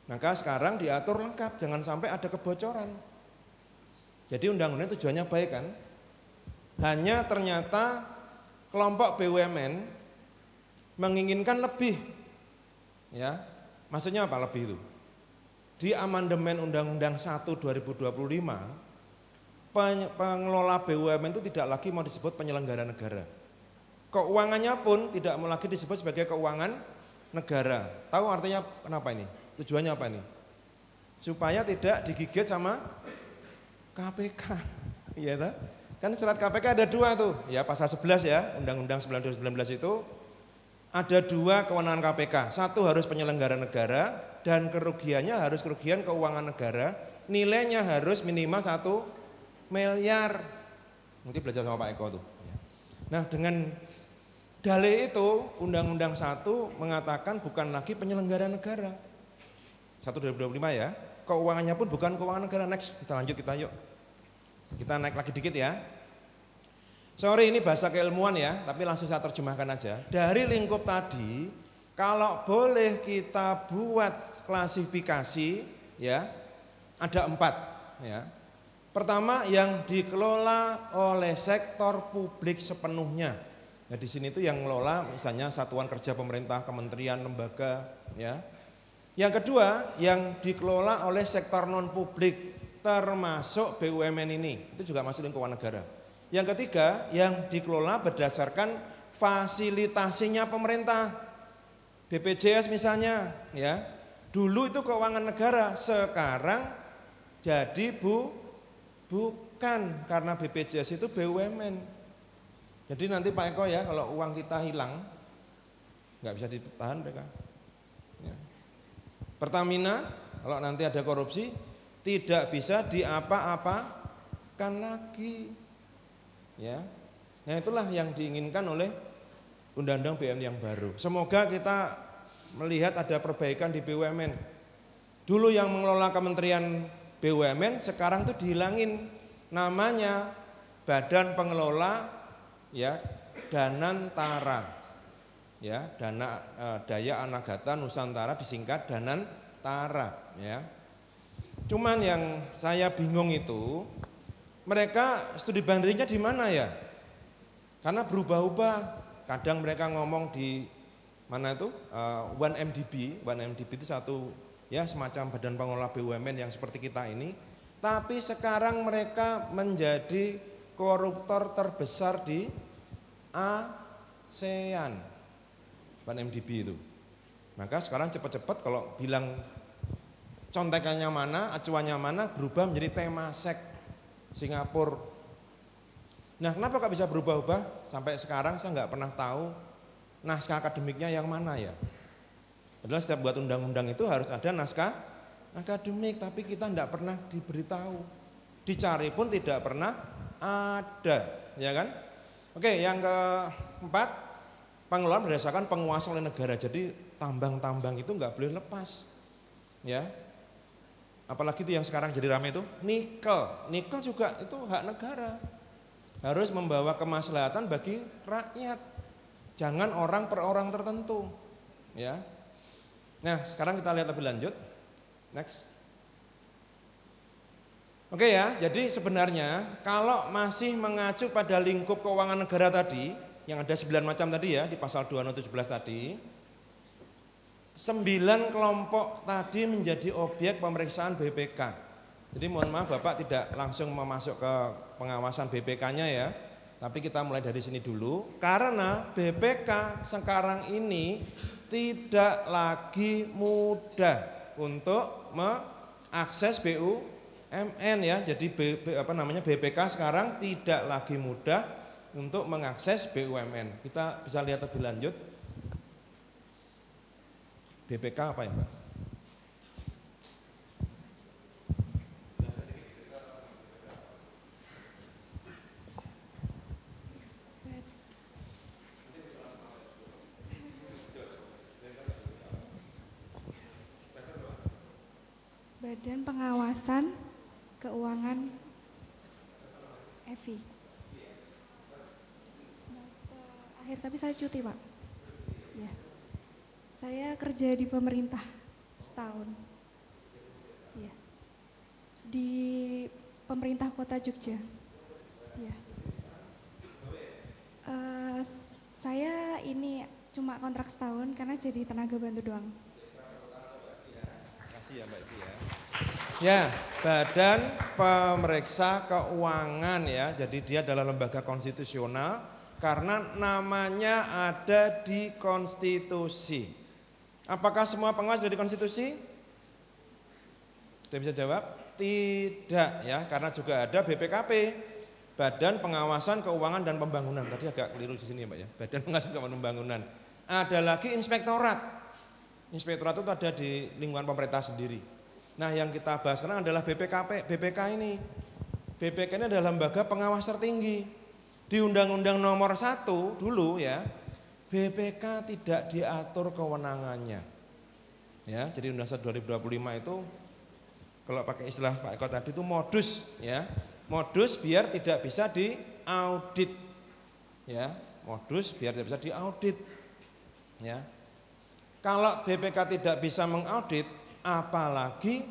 Maka sekarang diatur lengkap, jangan sampai ada kebocoran. Jadi undang-undang tujuannya baik kan. Hanya ternyata kelompok BUMN menginginkan lebih. Ya. Maksudnya apa lebih itu? Di amandemen Undang-Undang 1 2025 pengelola BUMN itu tidak lagi mau disebut penyelenggara negara. Keuangannya pun tidak mau lagi disebut sebagai keuangan negara. Tahu artinya kenapa ini? Tujuannya apa ini? Supaya tidak digigit sama KPK. Ya toh? Kan surat KPK ada 2 tuh. Ya pasal 11 ya, Undang-Undang 9 2019 itu ada 2 kewenangan KPK. 1 harus penyelenggara negara dan kerugiannya harus kerugian keuangan negara. Nilainya harus minimal 1 miliar. Nanti belajar sama Pak Eko tuh. Nah dengan dalih itu Undang-Undang 1 mengatakan bukan lagi penyelenggara negara. 1 2025 ya. Keuangannya pun bukan keuangan negara. Next, kita lanjut kita yuk. Kita naik lagi dikit ya. Sorry ini bahasa keilmuan ya, tapi langsung saya terjemahkan aja. Dari lingkup tadi, kalau boleh kita buat klasifikasi ya, ada 4 ya. Pertama yang dikelola oleh sektor publik sepenuhnya. Nah di sini itu yang ngelola misalnya satuan kerja pemerintah, kementerian, lembaga ya. Yang kedua yang dikelola oleh sektor non publik termasuk BUMN ini, itu juga masuk lingkungan negara. Yang ketiga yang dikelola berdasarkan fasilitasinya pemerintah, BPJS misalnya ya, Dulu itu keuangan negara, sekarang jadi bukan, karena BPJS itu BUMN. Jadi nanti Pak Eko ya, kalau uang kita hilang, nggak bisa ditahan mereka. Ya. Pertamina, kalau nanti ada korupsi, tidak bisa diapa-apakan lagi. Ya. Nah itulah yang diinginkan oleh Undang-Undang BUMN yang baru. Semoga kita melihat ada perbaikan di BUMN. Dulu yang mengelola Kementerian BUMN sekarang tuh dihilangin namanya Badan Pengelola ya Danantara. Ya, Daya Anagata Nusantara disingkat Danantara ya. Cuman yang saya bingung itu mereka studi bandingnya di mana ya? Karena berubah-ubah. Kadang mereka ngomong di mana itu 1MDB itu satu ya semacam badan pengelola BUMN yang seperti kita ini, tapi sekarang mereka menjadi koruptor terbesar di ASEAN 1MDB itu. Maka sekarang cepat-cepat kalau bilang contekannya mana, acuannya mana, berubah menjadi Temasek Singapura. Nah kenapa kok bisa berubah-ubah? Sampai sekarang saya nggak pernah tahu naskah akademiknya yang mana ya. Padahal setiap buat undang-undang itu harus ada naskah akademik, tapi kita tidak pernah diberitahu. Dicari pun tidak pernah ada, ya kan? Oke, yang keempat, pengelolaan berdasarkan penguasaan oleh negara. Jadi tambang-tambang itu nggak boleh lepas, ya. Apalagi itu yang sekarang jadi ramai itu nikel juga itu hak negara. Harus membawa kemaslahatan bagi rakyat. Jangan orang per orang tertentu, ya. Nah, sekarang kita lihat lebih lanjut. Next. Oke ya, jadi sebenarnya kalau masih mengacu pada lingkup keuangan negara tadi, yang ada 9 macam tadi ya, di pasal 217 tadi, 9 kelompok tadi menjadi objek pemeriksaan BPK. Jadi mohon maaf Bapak tidak langsung memasuk ke pengawasan BPK-nya ya. Tapi kita mulai dari sini dulu, karena BPK sekarang ini tidak lagi mudah untuk mengakses BUMN ya. Jadi BPK sekarang tidak lagi mudah untuk mengakses BUMN. Kita bisa lihat lebih lanjut. BPK apa ya Mbak? Badan Pengawasan Keuangan EVI. Semester akhir tapi saya cuti Pak. Ya. Saya kerja di pemerintah setahun. Ya. Di pemerintah Kota Jogja. Ya. Saya ini cuma kontrak setahun karena jadi tenaga bantu doang. Ya Mbak Ivi ya. Ya, Badan Pemeriksa Keuangan ya. Jadi dia adalah lembaga konstitusional karena namanya ada di konstitusi. Apakah semua pengawas ada di konstitusi? Sudah bisa jawab? Tidak ya, karena juga ada BPKP, Badan Pengawasan Keuangan dan Pembangunan. Tadi agak keliru di sini ya Mbak ya. Badan Pengawasan Keuangan dan Pembangunan. Ada lagi inspektorat. Inspektorat itu ada di lingkungan pemerintah sendiri. Nah yang kita bahas sekarang adalah BPK ini. BPK ini adalah lembaga pengawas tertinggi. Di Undang-Undang Nomor 1 dulu ya, BPK tidak diatur kewenangannya. Ya, jadi Undang-Undang 2025 itu kalau pakai istilah Pak Eko tadi itu modus ya. Modus biar tidak bisa diaudit. Ya, modus biar tidak bisa diaudit. Ya. Kalau BPK tidak bisa mengaudit, apalagi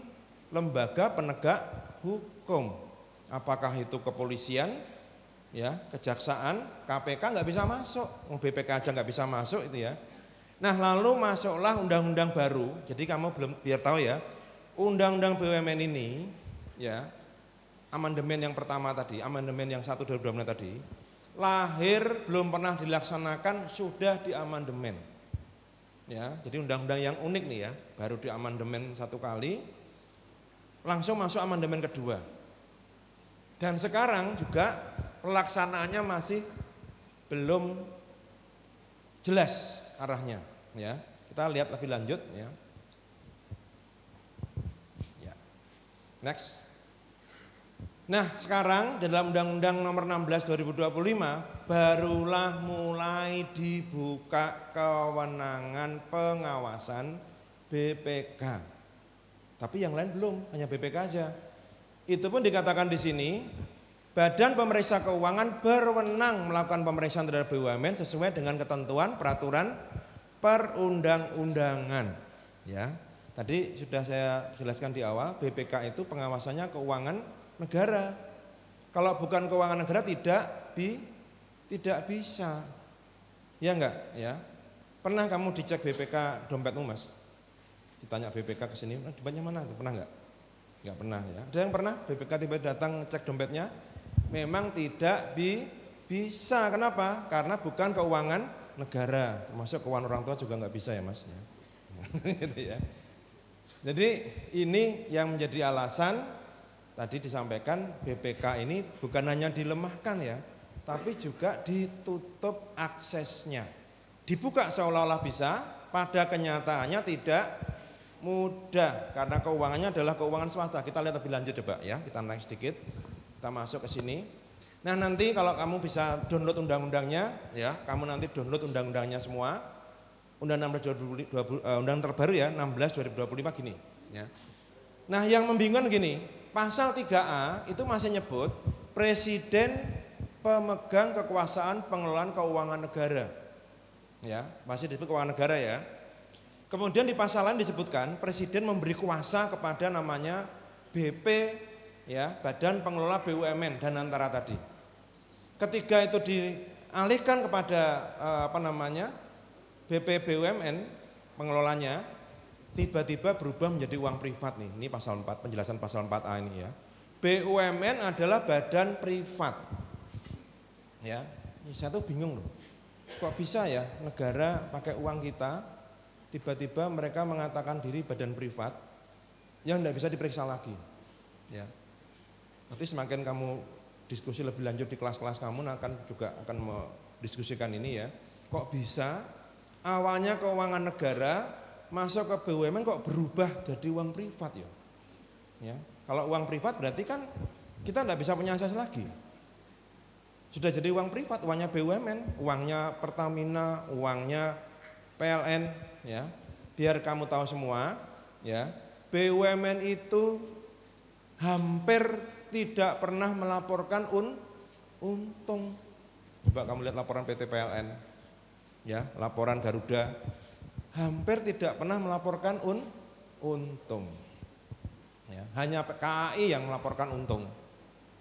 lembaga penegak hukum. Apakah itu kepolisian, ya, kejaksaan, KPK nggak bisa masuk. BPK aja nggak bisa masuk itu ya. Nah lalu masuklah undang-undang baru. Jadi kamu belum biar tahu ya, undang-undang BUMN ini, ya, amandemen yang pertama tadi, amandemen yang 1 2020 tadi, lahir belum pernah dilaksanakan sudah diamandemen. Ya, jadi undang-undang yang unik nih ya, baru di amandemen 1 kali, langsung masuk amandemen kedua. Dan sekarang juga pelaksanaannya masih belum jelas arahnya. Ya, kita lihat lebih lanjut ya. Ya. Next. Nah, sekarang dalam Undang-Undang Nomor 16 2025 barulah mulai dibuka kewenangan pengawasan BPK. Tapi yang lain belum, hanya BPK aja. Itu pun dikatakan di sini, Badan Pemeriksa Keuangan berwenang melakukan pemeriksaan terhadap BUMN sesuai dengan ketentuan peraturan perundang-undangan. Ya, tadi sudah saya jelaskan di awal, BPK itu pengawasannya keuangan negara. Kalau bukan keuangan negara tidak bisa. Ya enggak, ya. Pernah kamu dicek BPK dompetmu, Mas? Ditanya BPK ke sini, dompetnya mana? Pernah enggak? Enggak pernah ya. Ada yang pernah BPK tiba-tiba datang ngecek dompetnya? Memang tidak bisa. Kenapa? Karena bukan keuangan negara. Termasuk keuangan orang tua juga enggak bisa ya, Mas ya. Gitu ya. Jadi ini yang menjadi alasan tadi disampaikan BPK ini bukan hanya dilemahkan ya, tapi juga ditutup aksesnya. Dibuka seolah-olah bisa, pada kenyataannya tidak mudah karena keuangannya adalah keuangan swasta. Kita lihat lebih lanjut coba ya, kita naik sedikit, kita masuk ke sini. Nah nanti kalau kamu bisa download undang-undangnya ya, kamu nanti download undang-undangnya semua. Undang terbaru ya 16 2025 gini ya. Nah yang membingungkan gini, pasal 3A itu masih nyebut presiden pemegang kekuasaan pengelolaan keuangan negara. Ya, masih disebut keuangan negara ya. Kemudian di pasal lain disebutkan presiden memberi kuasa kepada namanya BP ya, Badan Pengelola BUMN dan antara tadi. Ketika itu dialihkan kepada BP BUMN pengelolanya, tiba-tiba berubah menjadi uang privat nih. Ini pasal 4, penjelasan pasal 4A ini ya. BUMN adalah badan privat. Ya, saya tuh bingung loh. Kok bisa ya negara pakai uang kita, tiba-tiba mereka mengatakan diri badan privat yang tidak bisa diperiksa lagi. Ya. Nanti semakin kamu diskusi lebih lanjut di kelas-kelas kamu akan mendiskusikan ini ya. Kok bisa awalnya keuangan negara masuk ke BUMN kok berubah jadi uang privat ya? Ya, kalau uang privat berarti kan kita tidak bisa punya akses lagi. Sudah jadi uang privat, uangnya BUMN, uangnya Pertamina, uangnya PLN, ya. Biar kamu tahu semua, ya. BUMN itu hampir tidak pernah melaporkan untung. Coba kamu lihat laporan PT PLN, ya, laporan Garuda. Hampir tidak pernah melaporkan untung. Ya, hanya KAI yang melaporkan untung.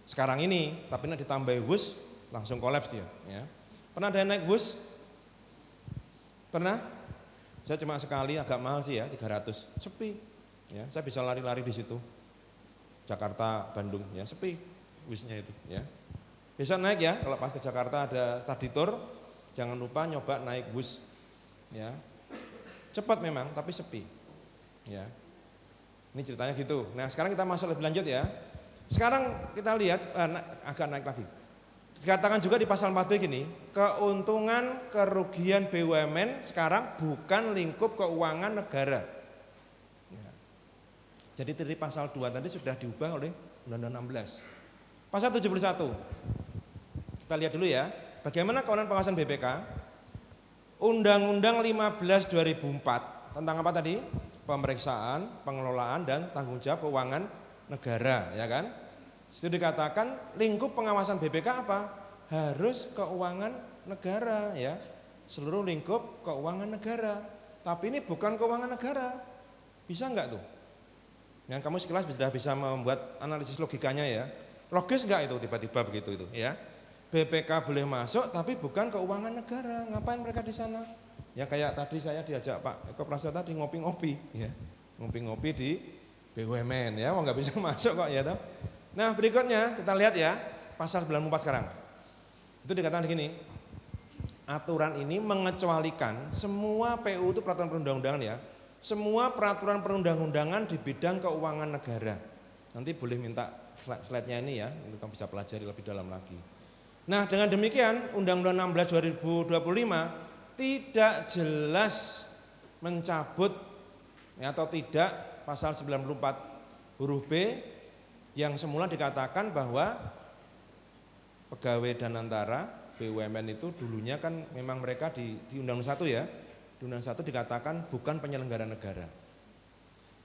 Sekarang ini, tapi nanti ditambahi WUS, langsung kolaps dia. Ya. Pernah ada yang naik WUS? Pernah? Saya cuma sekali, agak mahal sih ya, 300, sepi. Ya, saya bisa lari-lari di situ. Jakarta, Bandung, ya sepi WUS-nya itu. Ya. Besok naik ya, kalau pas ke Jakarta ada study tour, jangan lupa nyoba naik WUS. Ya. Cepat memang, tapi sepi. Ya. Ini ceritanya gitu. Nah sekarang kita masuk lebih lanjut ya. Sekarang kita lihat agak naik lagi. Dikatakan juga di pasal 4B gini, keuntungan kerugian BUMN sekarang bukan lingkup keuangan negara. Ya. Jadi dari pasal 2 tadi sudah diubah oleh Undang-Undang 16. Pasal 71. Kita lihat dulu ya, bagaimana kewenangan pengawasan BPK. Undang-Undang 15 2004 tentang apa tadi? Pemeriksaan, pengelolaan dan tanggung jawab keuangan negara, ya kan? Itu dikatakan lingkup pengawasan BPK apa? Harus keuangan negara, ya. Seluruh lingkup keuangan negara. Tapi ini bukan keuangan negara. Bisa enggak tuh? Yang kamu sekelas sudah bisa membuat analisis logikanya ya. Logis enggak itu tiba-tiba begitu itu, ya? BPK boleh masuk tapi bukan keuangan negara. Ngapain mereka di sana? Ya kayak tadi saya diajak Pak Eko Prasetyo tadi ngopi-ngopi, ya. Ngopi-ngopi di BUMN ya, nggak bisa masuk kok ya toh. Nah, berikutnya kita lihat ya, pasal 94 sekarang. Itu dikatakan begini. aturan ini mengecualikan semua PU itu peraturan perundang-undangan ya. Semua peraturan perundang-undangan di bidang keuangan negara. Nanti boleh minta slide-nya ini ya, untuk kamu bisa pelajari lebih dalam lagi. Nah, dengan demikian Undang-Undang 16 2025 tidak jelas mencabut ya, atau tidak pasal 94 huruf B yang semula dikatakan bahwa pegawai Danantara BUMN itu dulunya kan memang mereka di Undang-Undang 1 ya. Di Undang-Undang 1 dikatakan bukan penyelenggara negara.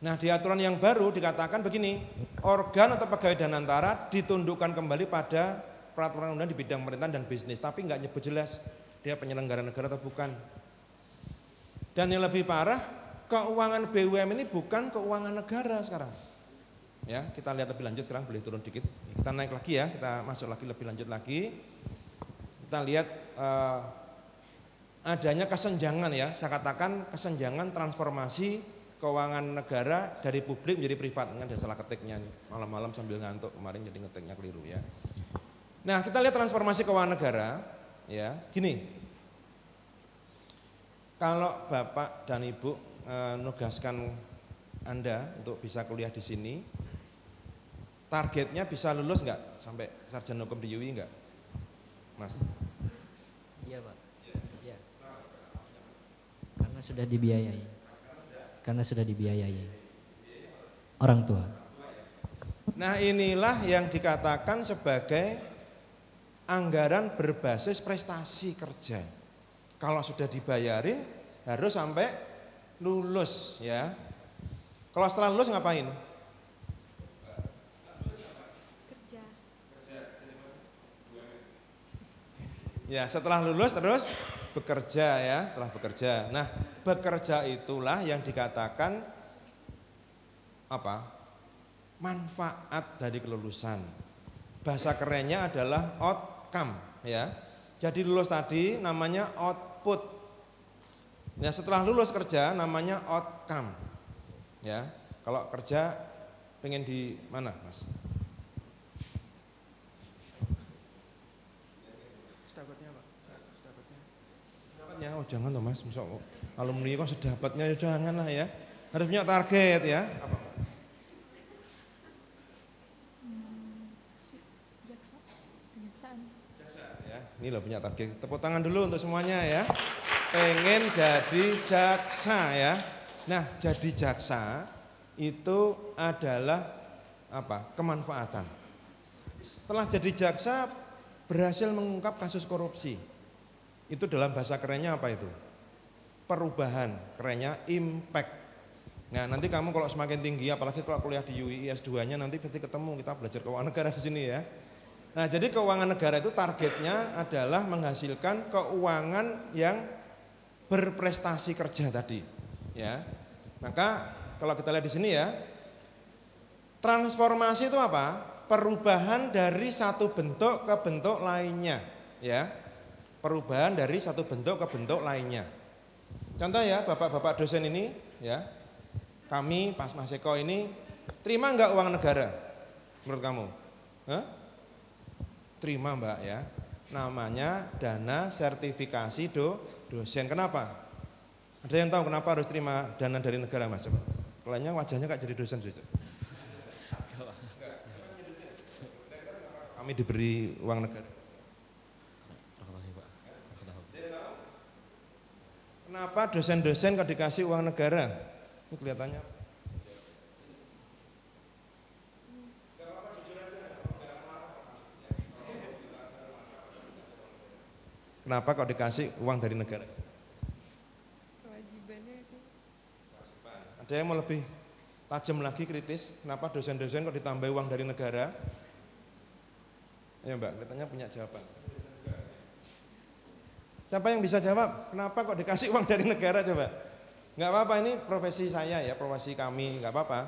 Nah, di aturan yang baru dikatakan begini, organ atau pegawai Danantara ditundukkan kembali pada peraturan undang di bidang pemerintahan dan bisnis, tapi nggak nyebut jelas dia penyelenggara negara atau bukan. Dan yang lebih parah, keuangan BUMN ini bukan keuangan negara sekarang. Ya, kita lihat lebih lanjut sekarang, boleh turun dikit. Kita naik lagi ya, kita masuk lagi lebih lanjut lagi. Kita lihat adanya kesenjangan ya, saya katakan kesenjangan transformasi keuangan negara dari publik menjadi privat. Dengan ada salah ketiknya malam-malam sambil ngantuk kemarin jadi ngetiknya keliru ya. Nah, kita lihat transformasi keuangan negara ya, gini. Kalau Bapak dan Ibu menugaskan Anda untuk bisa kuliah di sini, targetnya bisa lulus enggak sampai sarjana hukum di UI enggak? Mas? Iya, Pak. Iya. Karena sudah dibiayai. Karena sudah dibiayai. Orang tua. Nah, inilah yang dikatakan sebagai anggaran berbasis prestasi kerja. Kalau sudah dibayarin harus sampai lulus ya. Kalau setelah lulus ngapain? Kerja. Ya, setelah lulus terus bekerja ya, setelah bekerja. Nah, bekerja itulah yang dikatakan apa? Manfaat dari kelulusan. Bahasa kerennya adalah outcome ya. Jadi lulus tadi namanya output. Ya, setelah lulus kerja namanya outcome. Ya. Kalau kerja pengen di mana, Mas? Sedapatnya, oh jangan loh Mas, misal alumni kok sedapatnya ya jangan lah ya. Harus punya target ya. Apa? Jaksa ya. Ini loh punya target. Tepuk tangan dulu untuk semuanya ya. Pengen jadi jaksa ya. Nah, jadi jaksa itu adalah apa? Kemanfaatan. Setelah jadi jaksa berhasil mengungkap kasus korupsi. Itu dalam bahasa kerennya apa itu? Perubahan, kerennya impact. Nah, nanti kamu kalau semakin tinggi, apalagi kalau kuliah di UI S2-nya nanti berarti ketemu kita belajar keuangan negara di sini ya. Nah, jadi keuangan negara itu targetnya adalah menghasilkan keuangan yang berprestasi kerja tadi, ya. Maka kalau kita lihat di sini ya, transformasi itu apa? Perubahan dari satu bentuk ke bentuk lainnya, ya. Perubahan dari satu bentuk ke bentuk lainnya. Contoh ya, bapak-bapak dosen ini, ya. Kami Pas Mas Eko ini terima enggak uang negara menurut kamu? Hah? Terima Mbak ya. Namanya dana sertifikasi dosen. Kenapa? Ada yang tahu kenapa harus terima dana dari negara Mas? Coba. Kalian wajahnya kayak jadi dosen saja. Kami diberi uang negara. Kenapa dosen-dosen kok dikasih uang negara? Ini kelihatannya. Kenapa kok dikasih uang dari negara? Kewajibannya sih. Ada yang mau lebih tajam lagi kritis? Kenapa dosen-dosen kok ditambah uang dari negara? Ayo Mbak, kelihatannya punya jawaban. Siapa yang bisa jawab? Kenapa kok dikasih uang dari negara coba? Enggak apa-apa, ini profesi saya ya, profesi kami, enggak apa-apa.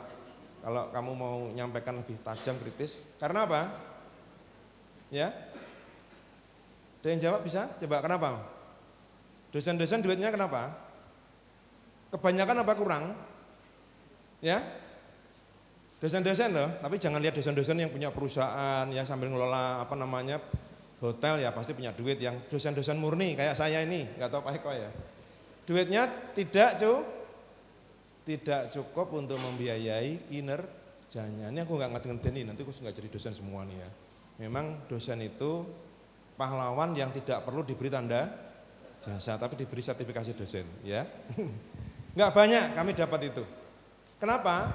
Kalau kamu mau nyampaikan lebih tajam kritis, karena apa? Ya? Ada yang jawab bisa? Coba kenapa? Dosen-dosen duitnya kenapa? Kebanyakan apa kurang? Ya? Dosen-dosen loh, tapi jangan lihat dosen-dosen yang punya perusahaan ya sambil ngelola apa namanya hotel ya pasti punya duit, yang dosen-dosen murni kayak saya ini, nggak tahu Pak Eko ya. Duitnya tidak cukup untuk membiayai kinerjanya. Ini aku nggak ngerti-ngerti, nanti aku nggak jadi dosen semua nih ya. Memang dosen itu pahlawan yang tidak perlu diberi tanda jasa, tapi diberi sertifikasi dosen ya. Nggak banyak kami dapat itu. Kenapa?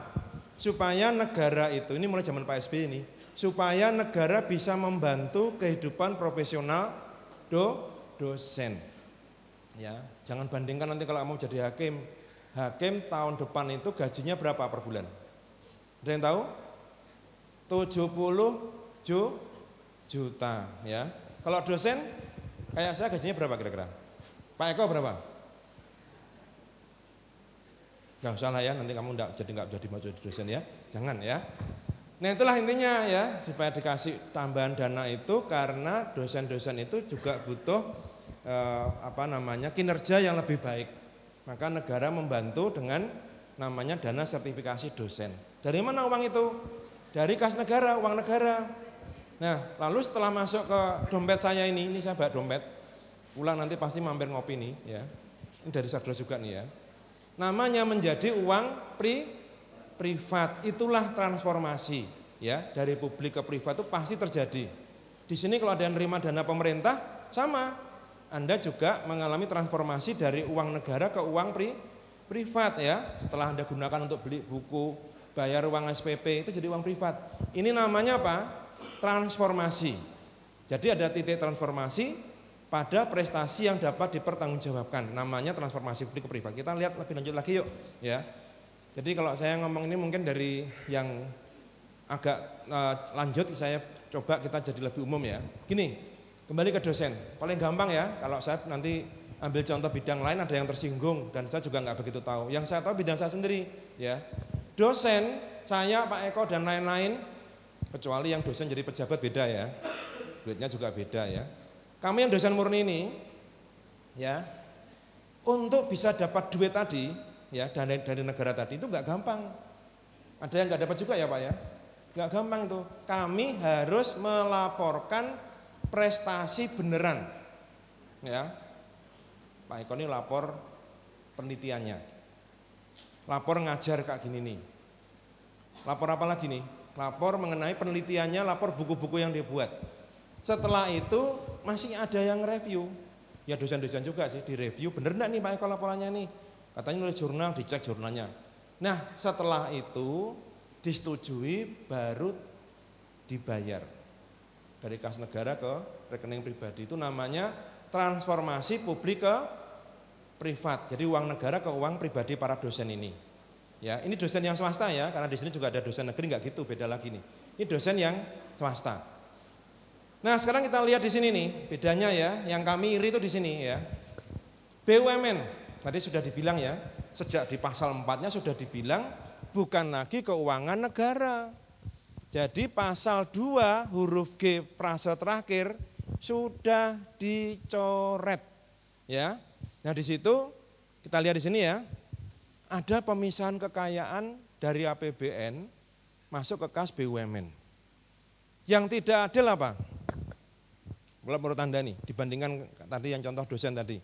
Supaya negara itu, ini mulai zaman Pak SBY ini, supaya negara bisa membantu kehidupan profesional dosen. Ya, jangan bandingkan nanti kalau mau jadi hakim. Hakim tahun depan itu gajinya berapa per bulan? Ada yang tahu? 70 juta ya. Kalau dosen kayak saya gajinya berapa kira-kira? Pak Eko berapa? Gak usah lah ya, nanti kamu nggak jadi dosen ya, jangan ya. Nah itulah intinya ya, supaya dikasih tambahan dana itu karena dosen-dosen itu juga butuh kinerja yang lebih baik. Maka negara membantu dengan namanya dana sertifikasi dosen. Dari mana uang itu? Dari kas negara, uang negara. Nah lalu setelah masuk ke dompet saya ini saya bawa dompet, pulang nanti pasti mampir ngopi nih ya. Ini dari Sadro juga nih ya. Namanya menjadi uang privat, itulah transformasi ya, dari publik ke privat itu pasti terjadi. Di sini kalau ada yang nerima dana pemerintah sama, Anda juga mengalami transformasi dari uang negara ke uang privat ya. Setelah Anda gunakan untuk beli buku, bayar uang SPP, itu jadi uang privat. Ini namanya apa? Transformasi. Jadi ada titik transformasi pada prestasi yang dapat dipertanggungjawabkan, namanya transformasi publik ke privat. Kita lihat lebih lanjut lagi yuk ya. Jadi kalau saya ngomong ini mungkin dari yang agak lanjut, saya coba kita jadi lebih umum ya. Gini, kembali ke dosen, paling gampang ya. Kalau saya nanti ambil contoh bidang lain ada yang tersinggung dan saya juga nggak begitu tahu. Yang saya tahu bidang saya sendiri ya. Dosen, saya, Pak Eko dan lain-lain, kecuali yang dosen jadi pejabat beda ya, duitnya juga beda ya. Kami yang dosen murni ini, ya, untuk bisa dapat duit tadi, ya, dari negara tadi itu nggak gampang. Ada yang nggak dapat juga ya Pak ya, nggak gampang itu. Kami harus melaporkan prestasi beneran, ya. Pak Eko ini lapor penelitiannya, lapor ngajar kayak gini nih, lapor apa lagi nih? Lapor mengenai penelitiannya, lapor buku-buku yang dia buat. Setelah itu masih ada yang review, ya dosen-dosen juga sih direview, bener enggak nih Pak Eko laporannya nih, katanya nulis jurnal, dicek jurnalnya. Nah setelah itu disetujui baru dibayar dari kas negara ke rekening pribadi. Itu namanya transformasi publik ke privat, jadi uang negara ke uang pribadi para dosen ini. Ya ini dosen yang swasta ya, karena di sini juga ada dosen negeri, nggak gitu, beda lagi nih. Ini dosen yang swasta. Nah sekarang kita lihat di sini nih bedanya ya, yang kami iri itu di sini ya. BUMN tadi sudah dibilang ya, sejak di pasal 4-nya sudah dibilang bukan lagi keuangan negara. Jadi pasal 2 huruf G frase terakhir sudah dicoret ya. Nah di situ kita lihat di sini ya, ada pemisahan kekayaan dari APBN masuk ke kas BUMN. Yang tidak adil apa? Kalau menurut Anda nih, dibandingkan tadi yang contoh dosen tadi,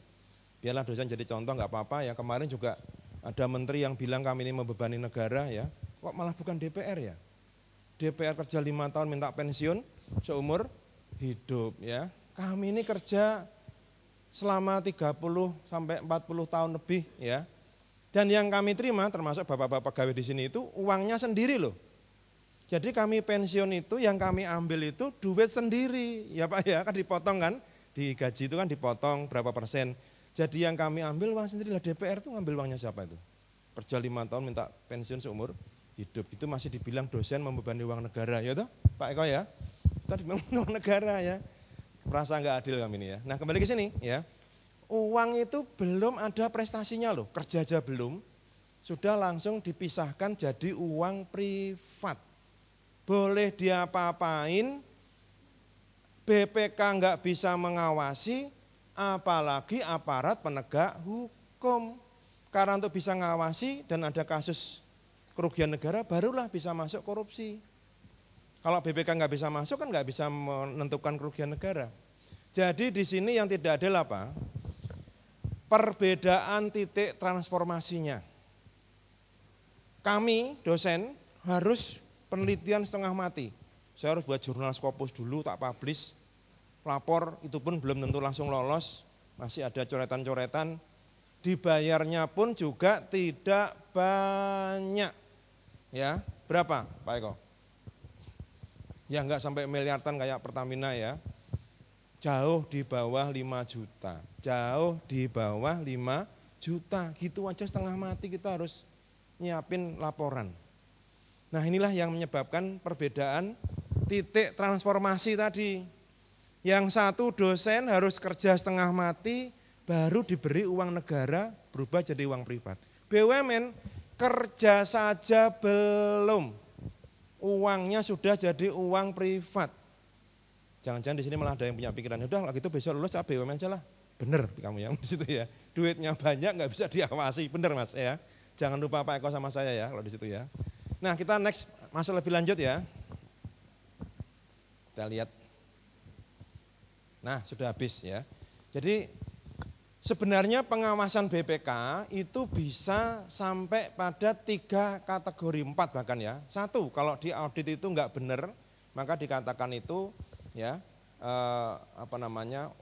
biarlah dosen jadi contoh nggak apa-apa ya. Kemarin juga ada menteri yang bilang kami ini membebani negara ya, kok malah bukan DPR ya? DPR kerja 5 tahun minta pensiun seumur hidup ya. Kami ini kerja selama 30 sampai 40 tahun lebih ya. Dan yang kami terima termasuk bapak-bapak pegawai di sini itu uangnya sendiri loh. Jadi kami pensiun itu yang kami ambil itu duit sendiri, ya Pak ya, kan dipotong kan, di gaji itu kan dipotong berapa persen. Jadi yang kami ambil uang sendiri lah. DPR itu ngambil uangnya siapa itu? Kerja 5 tahun minta pensiun seumur hidup, itu masih dibilang dosen membebani uang negara, ya toh Pak Eko ya? Kita dibilang uang negara ya, merasa nggak adil kami ini ya. Nah kembali ke sini ya, uang itu belum ada prestasinya loh, kerja aja belum, sudah langsung dipisahkan jadi uang privat. Boleh diapa-apain, BPK nggak bisa mengawasi, apalagi aparat penegak hukum. Karena untuk bisa ngawasi dan ada kasus kerugian negara, barulah bisa masuk korupsi. Kalau BPK nggak bisa masuk kan nggak bisa menentukan kerugian negara. Jadi di sini yang tidak adil apa? Perbedaan titik transformasinya. Kami dosen harus penelitian setengah mati. Saya harus buat jurnal Scopus dulu, tak publish, lapor, itu pun belum tentu langsung lolos, masih ada coretan-coretan. Dibayarnya pun juga tidak banyak. Ya, berapa Pak Eko? Ya enggak sampai miliaran kayak Pertamina ya. Jauh di bawah 5 juta. Jauh di bawah 5 juta. Gitu aja setengah mati kita harus nyiapin laporan. Nah, inilah yang menyebabkan perbedaan titik transformasi tadi. Yang satu dosen harus kerja setengah mati baru diberi uang negara berubah jadi uang privat. BUMN kerja saja belum, uangnya sudah jadi uang privat. Jangan-jangan di sini malah ada yang punya pikiran, udah gitu besok lulus BUMN aja lah. Bener kamu yang di situ ya. Duitnya banyak nggak bisa diawasi, bener Mas ya. Jangan lupa Pak Eko sama saya ya kalau di situ ya. Nah, kita next masuk lebih lanjut ya. Kita lihat. Nah, sudah habis ya. Jadi sebenarnya pengawasan BPK itu bisa sampai pada 3 kategori, 4 bahkan ya. 1, kalau di audit itu enggak benar, maka dikatakan itu ya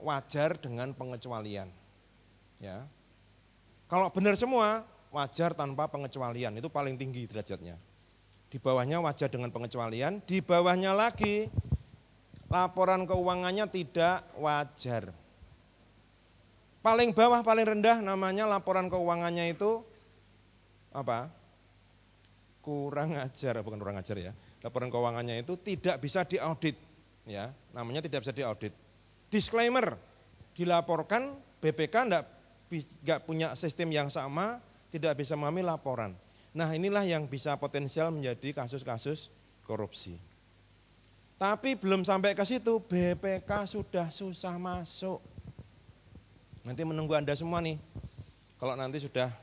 wajar dengan pengecualian. Ya. Kalau benar semua, wajar tanpa pengecualian, itu paling tinggi derajatnya. Di bawahnya wajar dengan pengecualian, di bawahnya lagi laporan keuangannya tidak wajar. Paling bawah, paling rendah namanya laporan keuangannya itu apa? Kurang ajar, bukan kurang ajar ya. Laporan keuangannya itu tidak bisa diaudit, ya, namanya tidak bisa diaudit. Disclaimer, dilaporkan BPK enggak punya sistem yang sama, tidak bisa memahami laporan. Nah, inilah yang bisa potensial menjadi kasus-kasus korupsi. Tapi belum sampai ke situ, BPK sudah susah masuk. Nanti menunggu Anda semua nih, kalau nanti sudah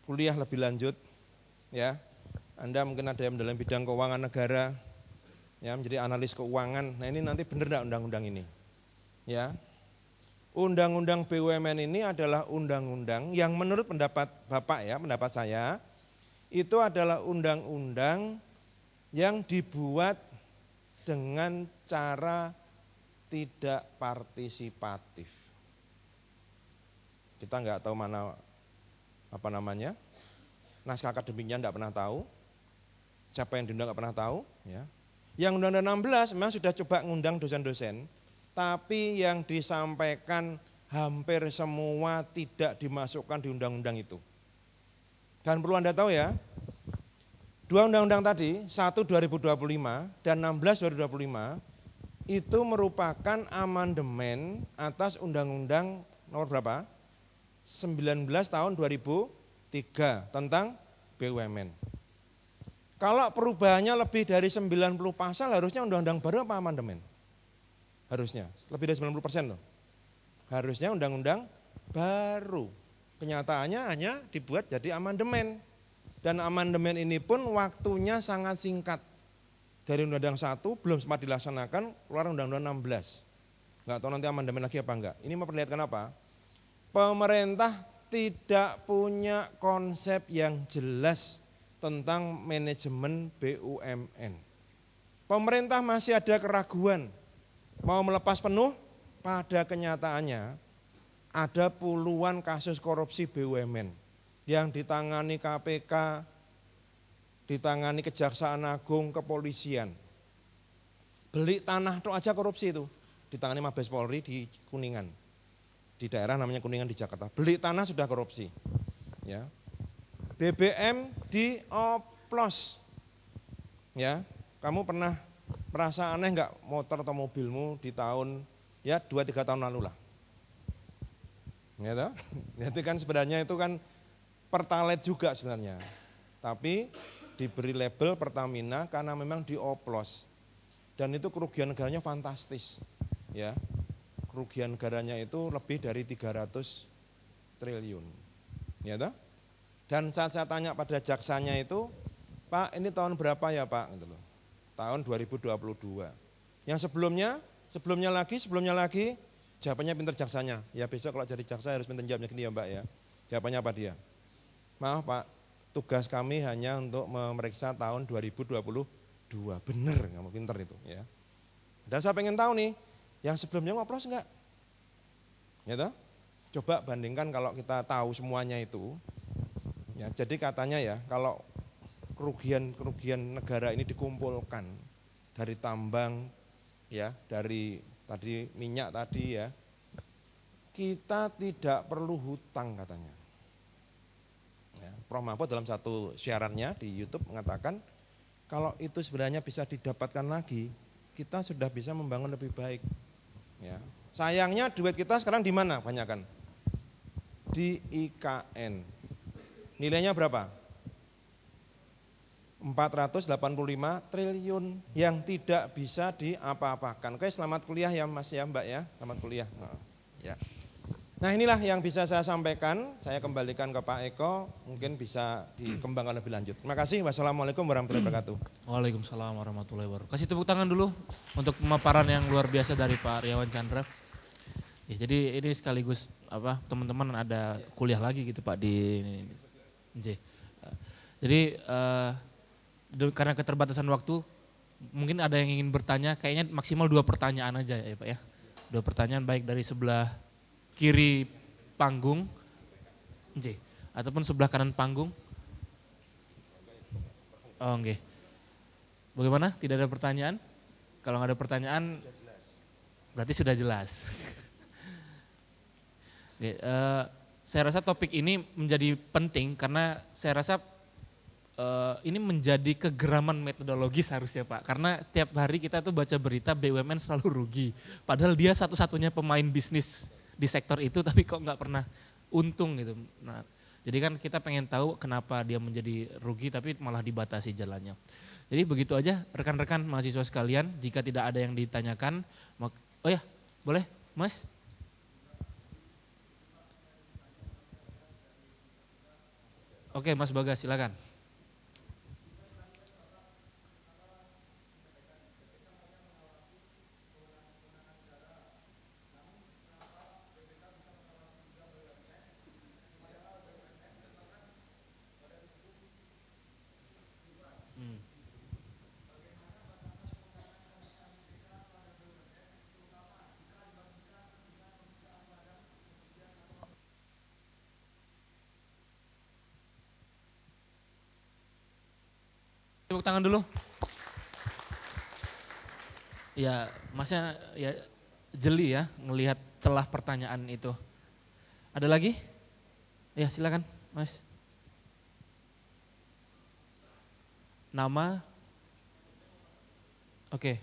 kuliah lebih lanjut, ya, Anda mungkin ada yang dalam bidang keuangan negara, ya, menjadi analis keuangan. Nah, ini nanti benar enggak undang-undang ini? Ya, undang-undang BUMN ini adalah undang-undang yang menurut pendapat Bapak ya, pendapat saya, itu adalah undang-undang yang dibuat dengan cara tidak partisipatif. Kita enggak tahu mana naskah akademiknya enggak pernah tahu, siapa yang diundang enggak pernah tahu. Ya. Yang Undang-Undang 16 memang sudah coba ngundang dosen-dosen, tapi yang disampaikan hampir semua tidak dimasukkan di undang-undang itu. Dan perlu Anda tahu ya, 2 undang-undang tadi, 1 2025 dan 16 2025, itu merupakan amandemen atas undang-undang nomor berapa? 19 tahun 2003 tentang BUMN. Kalau perubahannya lebih dari 90 pasal, harusnya undang-undang baru apa amandemen? Harusnya, lebih dari 90% loh. Harusnya undang-undang baru. Kenyataannya hanya dibuat jadi amandemen. Dan amandemen ini pun waktunya sangat singkat. Dari undang-undang 1 belum sempat dilaksanakan, keluar undang-undang 16. Enggak tahu nanti amandemen lagi apa enggak. Ini memperlihatkan apa? Pemerintah tidak punya konsep yang jelas tentang manajemen BUMN. Pemerintah masih ada keraguan, mau melepas penuh, pada kenyataannya ada puluhan kasus korupsi BUMN yang ditangani KPK, ditangani Kejaksaan Agung, kepolisian. Beli tanah itu aja korupsi itu, ditangani Mabes Polri di Kuningan. Di daerah namanya Kuningan di Jakarta. Beli tanah sudah korupsi. Ya. BBM dioplos. Ya, kamu pernah merasa aneh enggak motor atau mobilmu di tahun ya 2-3 tahun lalu lah. Ya, itu kan sebenarnya itu kan Pertalite juga sebenarnya. Tapi diberi label Pertamina karena memang dioplos. Dan itu kerugian negaranya fantastis. Ya. Kerugian negaranya itu lebih dari 300 triliun. Ya toh? Dan saat saya tanya pada jaksanya itu, Pak ini tahun berapa ya Pak? Gitu loh. Tahun 2022. Yang sebelumnya Sebelumnya lagi, jawabannya pinter jaksanya. Ya besok kalau jadi jaksa harus pinter jawabnya gini ya Mbak ya. Jawabannya apa dia? Maaf Pak, tugas kami hanya untuk memeriksa tahun 2022. Bener, kamu pinter itu ya. Dan saya pengen tahu nih, yang sebelumnya ngoplos enggak? Ya toh? Coba bandingkan kalau kita tahu semuanya itu. Ya, jadi katanya ya, kalau kerugian negara ini dikumpulkan dari tambang, ya, dari tadi minyak tadi ya, kita tidak perlu hutang katanya. Ya, Prof. Mahfud dalam satu siarannya di YouTube mengatakan kalau itu sebenarnya bisa didapatkan lagi, kita sudah bisa membangun lebih baik. Ya. Sayangnya duit kita sekarang di mana? Banyakan di IKN. Nilainya berapa? 485 triliun yang tidak bisa diapa-apakan. Oke, selamat kuliah ya Mas ya Mbak ya, selamat kuliah. Ya. Nah inilah yang bisa saya sampaikan, saya kembalikan ke Pak Eko, mungkin bisa dikembangkan lebih lanjut. Terima kasih, wassalamualaikum warahmatullahi wabarakatuh. Waalaikumsalam warahmatullahi wabarakatuh. Kasih tepuk tangan dulu untuk pemaparan yang luar biasa dari Pak Riawan Chandra. Ya, jadi ini sekaligus teman-teman ada kuliah lagi gitu Pak di NJ. Jadi karena keterbatasan waktu, mungkin ada yang ingin bertanya, kayaknya maksimal 2 pertanyaan aja ya Pak ya. 2 pertanyaan baik dari sebelah kiri panggung, NJ, ataupun sebelah kanan panggung. Oh nggih. Bagaimana? Tidak ada pertanyaan? Kalau nggak ada pertanyaan, berarti sudah jelas. Oke, saya rasa topik ini menjadi penting karena saya rasa ini menjadi kegeraman metodologis harusnya Pak. Karena setiap hari kita tuh baca berita BUMN selalu rugi. Padahal dia satu-satunya pemain bisnis di sektor itu tapi kok nggak pernah untung gitu. Nah, jadi kan kita pengen tahu kenapa dia menjadi rugi tapi malah dibatasi jalannya. Jadi begitu aja rekan-rekan mahasiswa sekalian, jika tidak ada yang ditanyakan, oh ya boleh Mas? Oke Mas Bagas silakan. Tepuk tangan dulu. Ya, Masnya ya jeli ya ngelihat celah pertanyaan itu. Ada lagi? Ya, silakan, Mas. Nama? Oke.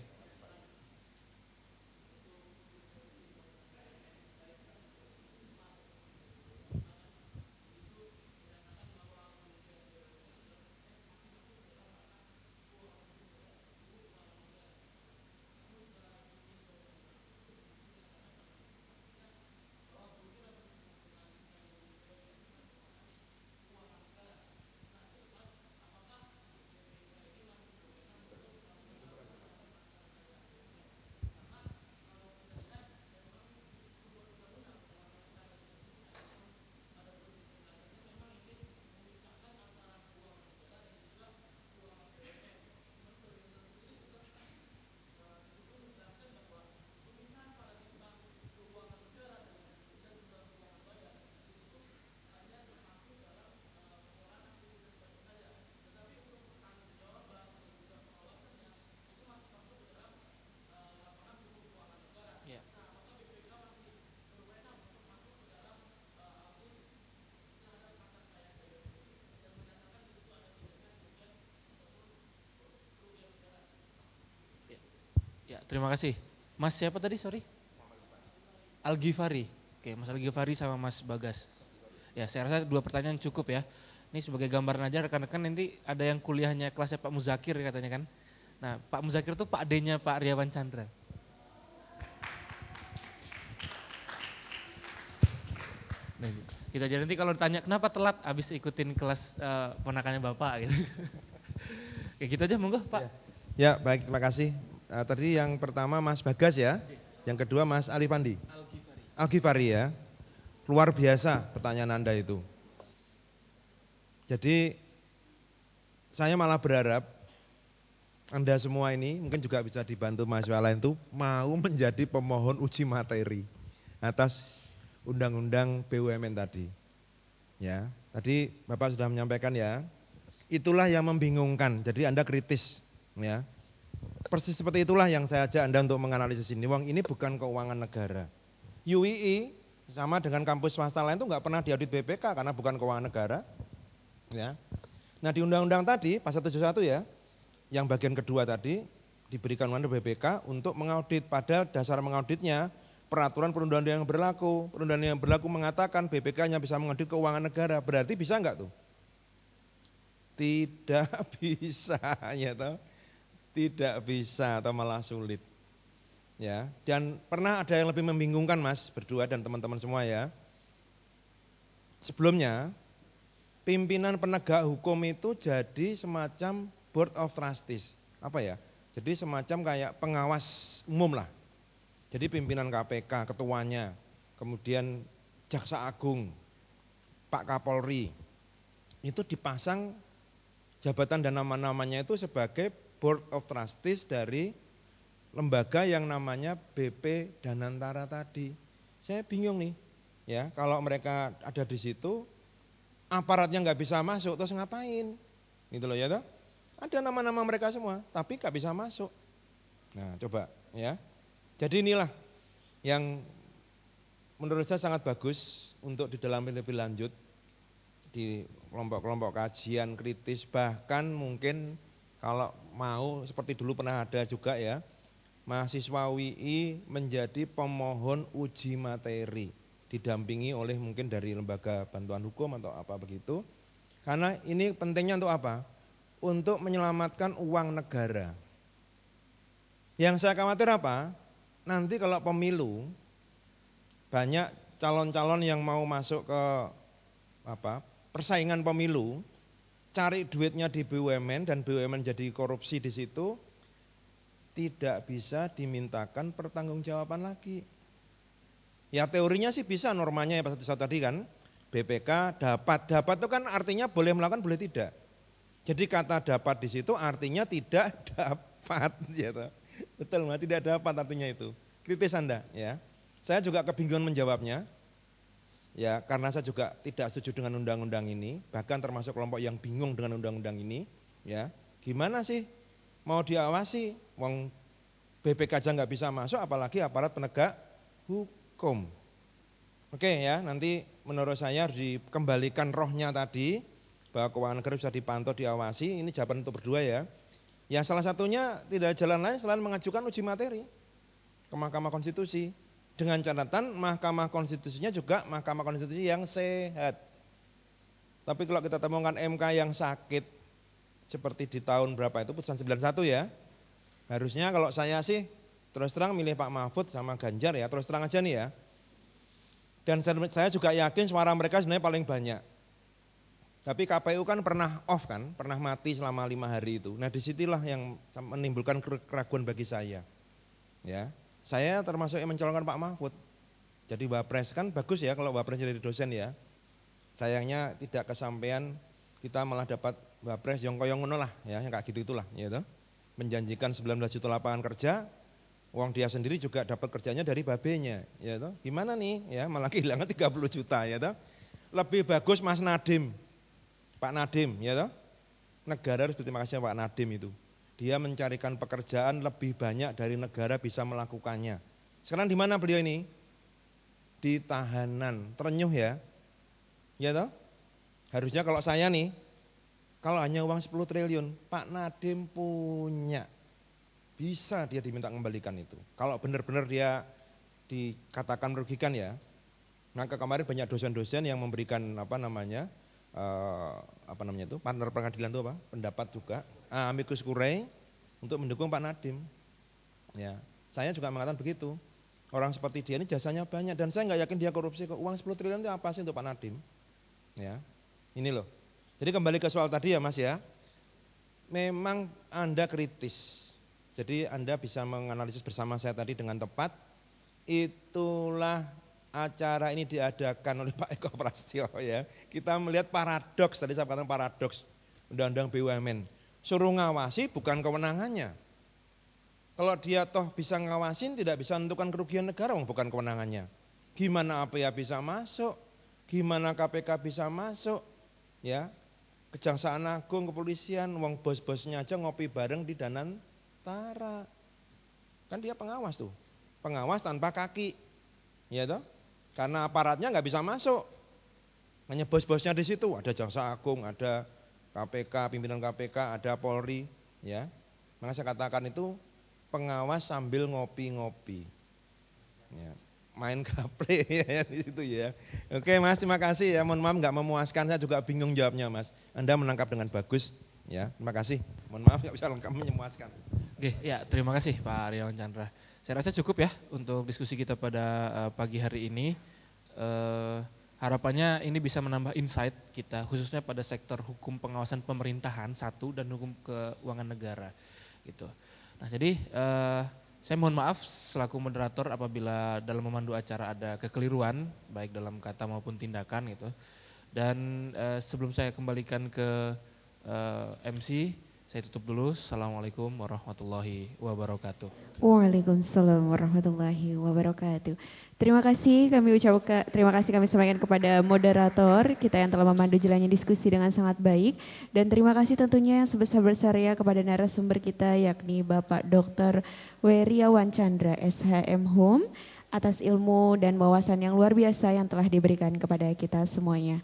Ya, terima kasih. Mas siapa tadi, sorry? Al-Ghifari. Oke, Mas Al-Ghifari sama Mas Bagas. Ya, saya rasa 2 pertanyaan cukup ya. Ini sebagai gambaran aja rekan-rekan nanti ada yang kuliahnya kelasnya Pak Muzakir katanya kan. Nah, Pak Muzakir tuh Pak D-nya Pak Riawan Chandra. Nah, kita jadi nanti kalau ditanya kenapa telat habis ikutin kelas ponakannya Bapak gitu. Kayak gitu aja monggo Pak. Ya, baik terima kasih. Tadi yang pertama Mas Bagas ya, yang kedua Mas Alifandi. Al-Ghifari ya. Luar biasa pertanyaan Anda itu. Jadi saya malah berharap Anda semua ini mungkin juga bisa dibantu mahasiswa lain itu mau menjadi pemohon uji materi atas Undang-Undang BUMN tadi. Ya, tadi Bapak sudah menyampaikan ya. Itulah yang membingungkan. Jadi Anda kritis ya. Persis seperti itulah yang saya ajak Anda untuk menganalisis ini. Wong ini bukan keuangan negara. UII sama dengan kampus swasta lain itu nggak pernah diaudit BPK karena bukan keuangan negara. Ya. Nah di undang-undang tadi pasal 71 ya, yang bagian kedua tadi diberikan kewenangan BPK untuk mengaudit. Pada dasar mengauditnya peraturan perundang-undangan yang berlaku. Perundang-undangan yang berlaku mengatakan BPK hanya bisa mengaudit keuangan negara. Berarti bisa nggak tuh? Tidak bisa ya toh. Tidak bisa atau malah sulit. Ya, dan pernah ada yang lebih membingungkan Mas berdua dan teman-teman semua ya. Sebelumnya pimpinan penegak hukum itu jadi semacam board of trustees. Apa ya? Jadi semacam kayak pengawas umum lah. Jadi pimpinan KPK, ketuanya, kemudian Jaksa Agung, Pak Kapolri, itu dipasang jabatan dan nama-namanya itu sebagai board of trustees dari lembaga yang namanya BP Danantara tadi. Saya bingung nih, ya kalau mereka ada di situ, aparatnya nggak bisa masuk, terus ngapain? Gitu loh ya toh? Ada nama-nama mereka semua, tapi nggak bisa masuk. Nah coba ya. Jadi inilah yang menurut saya sangat bagus untuk didalami lebih lanjut di kelompok-kelompok kajian kritis, bahkan mungkin kalau mau seperti dulu pernah ada juga ya, mahasiswa UI menjadi pemohon uji materi, didampingi oleh mungkin dari lembaga bantuan hukum atau apa begitu. Karena ini pentingnya untuk apa? Untuk menyelamatkan uang negara. Yang saya khawatir apa? Nanti kalau pemilu, banyak calon-calon yang mau masuk ke persaingan pemilu, cari duitnya di BUMN dan BUMN jadi korupsi di situ, tidak bisa dimintakan pertanggungjawaban lagi. Ya teorinya sih bisa, normanya ya Pak Satu tadi kan, BPK dapat itu kan artinya boleh melakukan boleh tidak. Jadi kata dapat di situ artinya tidak dapat, ya betul nggak? Tidak dapat artinya itu. Kritis Anda, ya. Saya juga kebingungan menjawabnya. Ya, karena saya juga tidak setuju dengan undang-undang ini, bahkan termasuk kelompok yang bingung dengan undang-undang ini, ya. Gimana sih mau diawasi? Wong BPK aja nggak bisa masuk, apalagi aparat penegak hukum. Oke ya, nanti menurut saya harus dikembalikan rohnya tadi, bahwa keuangan negara bisa dipantau, diawasi. Ini jawaban untuk berdua ya. Ya salah satunya tidak ada jalan lain selain mengajukan uji materi ke Mahkamah Konstitusi. Dengan catatan Mahkamah Konstitusinya juga Mahkamah Konstitusi yang sehat. Tapi kalau kita temukan MK yang sakit, seperti di tahun berapa itu, putusan 91 ya, harusnya kalau saya sih terus terang milih Pak Mahfud sama Ganjar ya, terus terang aja nih ya. Dan saya juga yakin suara mereka sebenarnya paling banyak. Tapi KPU kan pernah off kan, pernah mati selama 5 hari itu. Nah disitulah yang menimbulkan keraguan bagi saya. Ya. Saya termasuk yang mencalonkan Pak Mahfud. Jadi Wapres kan bagus ya kalau Wapres jadi dosen ya. Sayangnya tidak kesampaian, kita malah dapat Wapres yang koyong ngono lah ya, yang kayak gitu itulah ya toh. Menjanjikan 19 juta lapangan kerja, uang dia sendiri juga dapat kerjanya dari babenya ya toh. Gimana nih ya, malah kehilangan 30 juta ya toh. Lebih bagus Mas Nadiem. Pak Nadiem ya toh. Negara harus berterima kasih Pak Nadiem itu. Dia mencarikan pekerjaan lebih banyak dari negara bisa melakukannya. Sekarang di mana beliau ini? Di tahanan, terenyuh ya. Ya toh? Harusnya kalau saya nih, kalau hanya uang 10 triliun, Pak Nadiem punya. Bisa dia diminta kembalikan itu. Kalau benar-benar dia dikatakan merugikan ya. Maka kemarin banyak dosen-dosen yang memberikan partner pengadilan itu apa? Pendapat juga, amicus curiae untuk mendukung Pak Nadiem. Ya, saya juga mengatakan begitu. Orang seperti dia ini jasanya banyak dan saya nggak yakin dia korupsi kok. Uang 10 triliun itu apa sih untuk Pak Nadiem? Ya, ini loh. Jadi kembali ke soal tadi ya Mas ya. Memang Anda kritis. Jadi Anda bisa menganalisis bersama saya tadi dengan tepat. Itulah acara ini diadakan oleh Pak Eko Prasetyo ya. Kita melihat paradoks, tadi saya katakan paradoks Undang-Undang BUMN. Suruh ngawasi bukan kewenangannya. Kalau dia toh bisa ngawasin tidak bisa menentukan kerugian negara, bukan kewenangannya. Gimana APA bisa masuk, gimana KPK bisa masuk, ya Kejaksaan Agung, kepolisian, wong bos-bosnya aja ngopi bareng di Danantara. Kan dia pengawas tuh, pengawas tanpa kaki, ya toh? Karena aparatnya nggak bisa masuk, hanya bos-bosnya di situ. Ada Jaksa Agung, ada KPK, pimpinan KPK, ada Polri, ya. Maka saya katakan itu pengawas sambil ngopi-ngopi, ya, main gaple ya di situ ya. Oke Mas, terima kasih ya. Mohon maaf nggak memuaskan, saya juga bingung jawabnya Mas. Anda menangkap dengan bagus, ya. Terima kasih. Mohon maaf nggak bisa lengkap memuaskan. Oke, ya terima kasih Pak Riawan Chandra. Saya rasa cukup ya untuk diskusi kita pada pagi hari ini. Harapannya ini bisa menambah insight kita khususnya pada sektor hukum pengawasan pemerintahan satu dan hukum keuangan negara gitu. Nah jadi saya mohon maaf selaku moderator apabila dalam memandu acara ada kekeliruan baik dalam kata maupun tindakan gitu. Dan sebelum saya kembalikan ke MC, saya tutup dulu. Assalamualaikum warahmatullahi wabarakatuh. Waalaikumsalam warahmatullahi wabarakatuh. Terima kasih kami sampaikan kepada moderator kita yang telah memandu jalannya diskusi dengan sangat baik, dan terima kasih tentunya yang sebesar-besarnya kepada narasumber kita yakni Bapak Dr. Weriawan Chandra SHM Hum atas ilmu dan wawasan yang luar biasa yang telah diberikan kepada kita semuanya.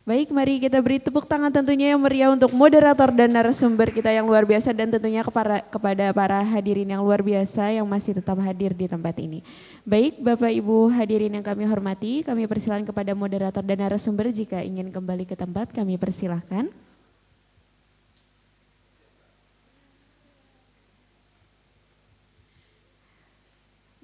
Baik, mari kita beri tepuk tangan tentunya yang meriah untuk moderator dan narasumber kita yang luar biasa, dan tentunya kepada para hadirin yang luar biasa yang masih tetap hadir di tempat ini. Baik, Bapak Ibu hadirin yang kami hormati, kami persilakan kepada moderator dan narasumber jika ingin kembali ke tempat, kami persilahkan.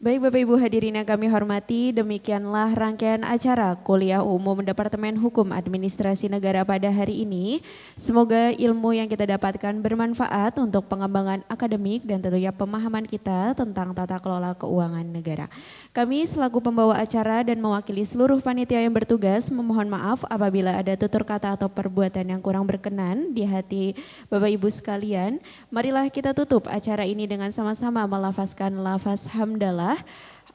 Baik Bapak Ibu hadirin yang kami hormati, demikianlah rangkaian acara Kuliah Umum Departemen Hukum Administrasi Negara pada hari ini. Semoga ilmu yang kita dapatkan bermanfaat untuk pengembangan akademik dan tentunya pemahaman kita tentang tata kelola keuangan negara. Kami selaku pembawa acara dan mewakili seluruh panitia yang bertugas memohon maaf apabila ada tutur kata atau perbuatan yang kurang berkenan di hati Bapak Ibu sekalian. Marilah kita tutup acara ini dengan sama-sama melafazkan lafaz hamdalah.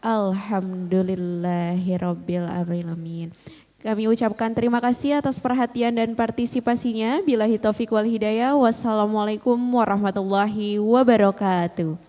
Alhamdulillahirabbil alamin. Kami ucapkan terima kasih atas perhatian dan partisipasinya. Billahi taufiq wal hidayah. Wassalamualaikum warahmatullahi wabarakatuh.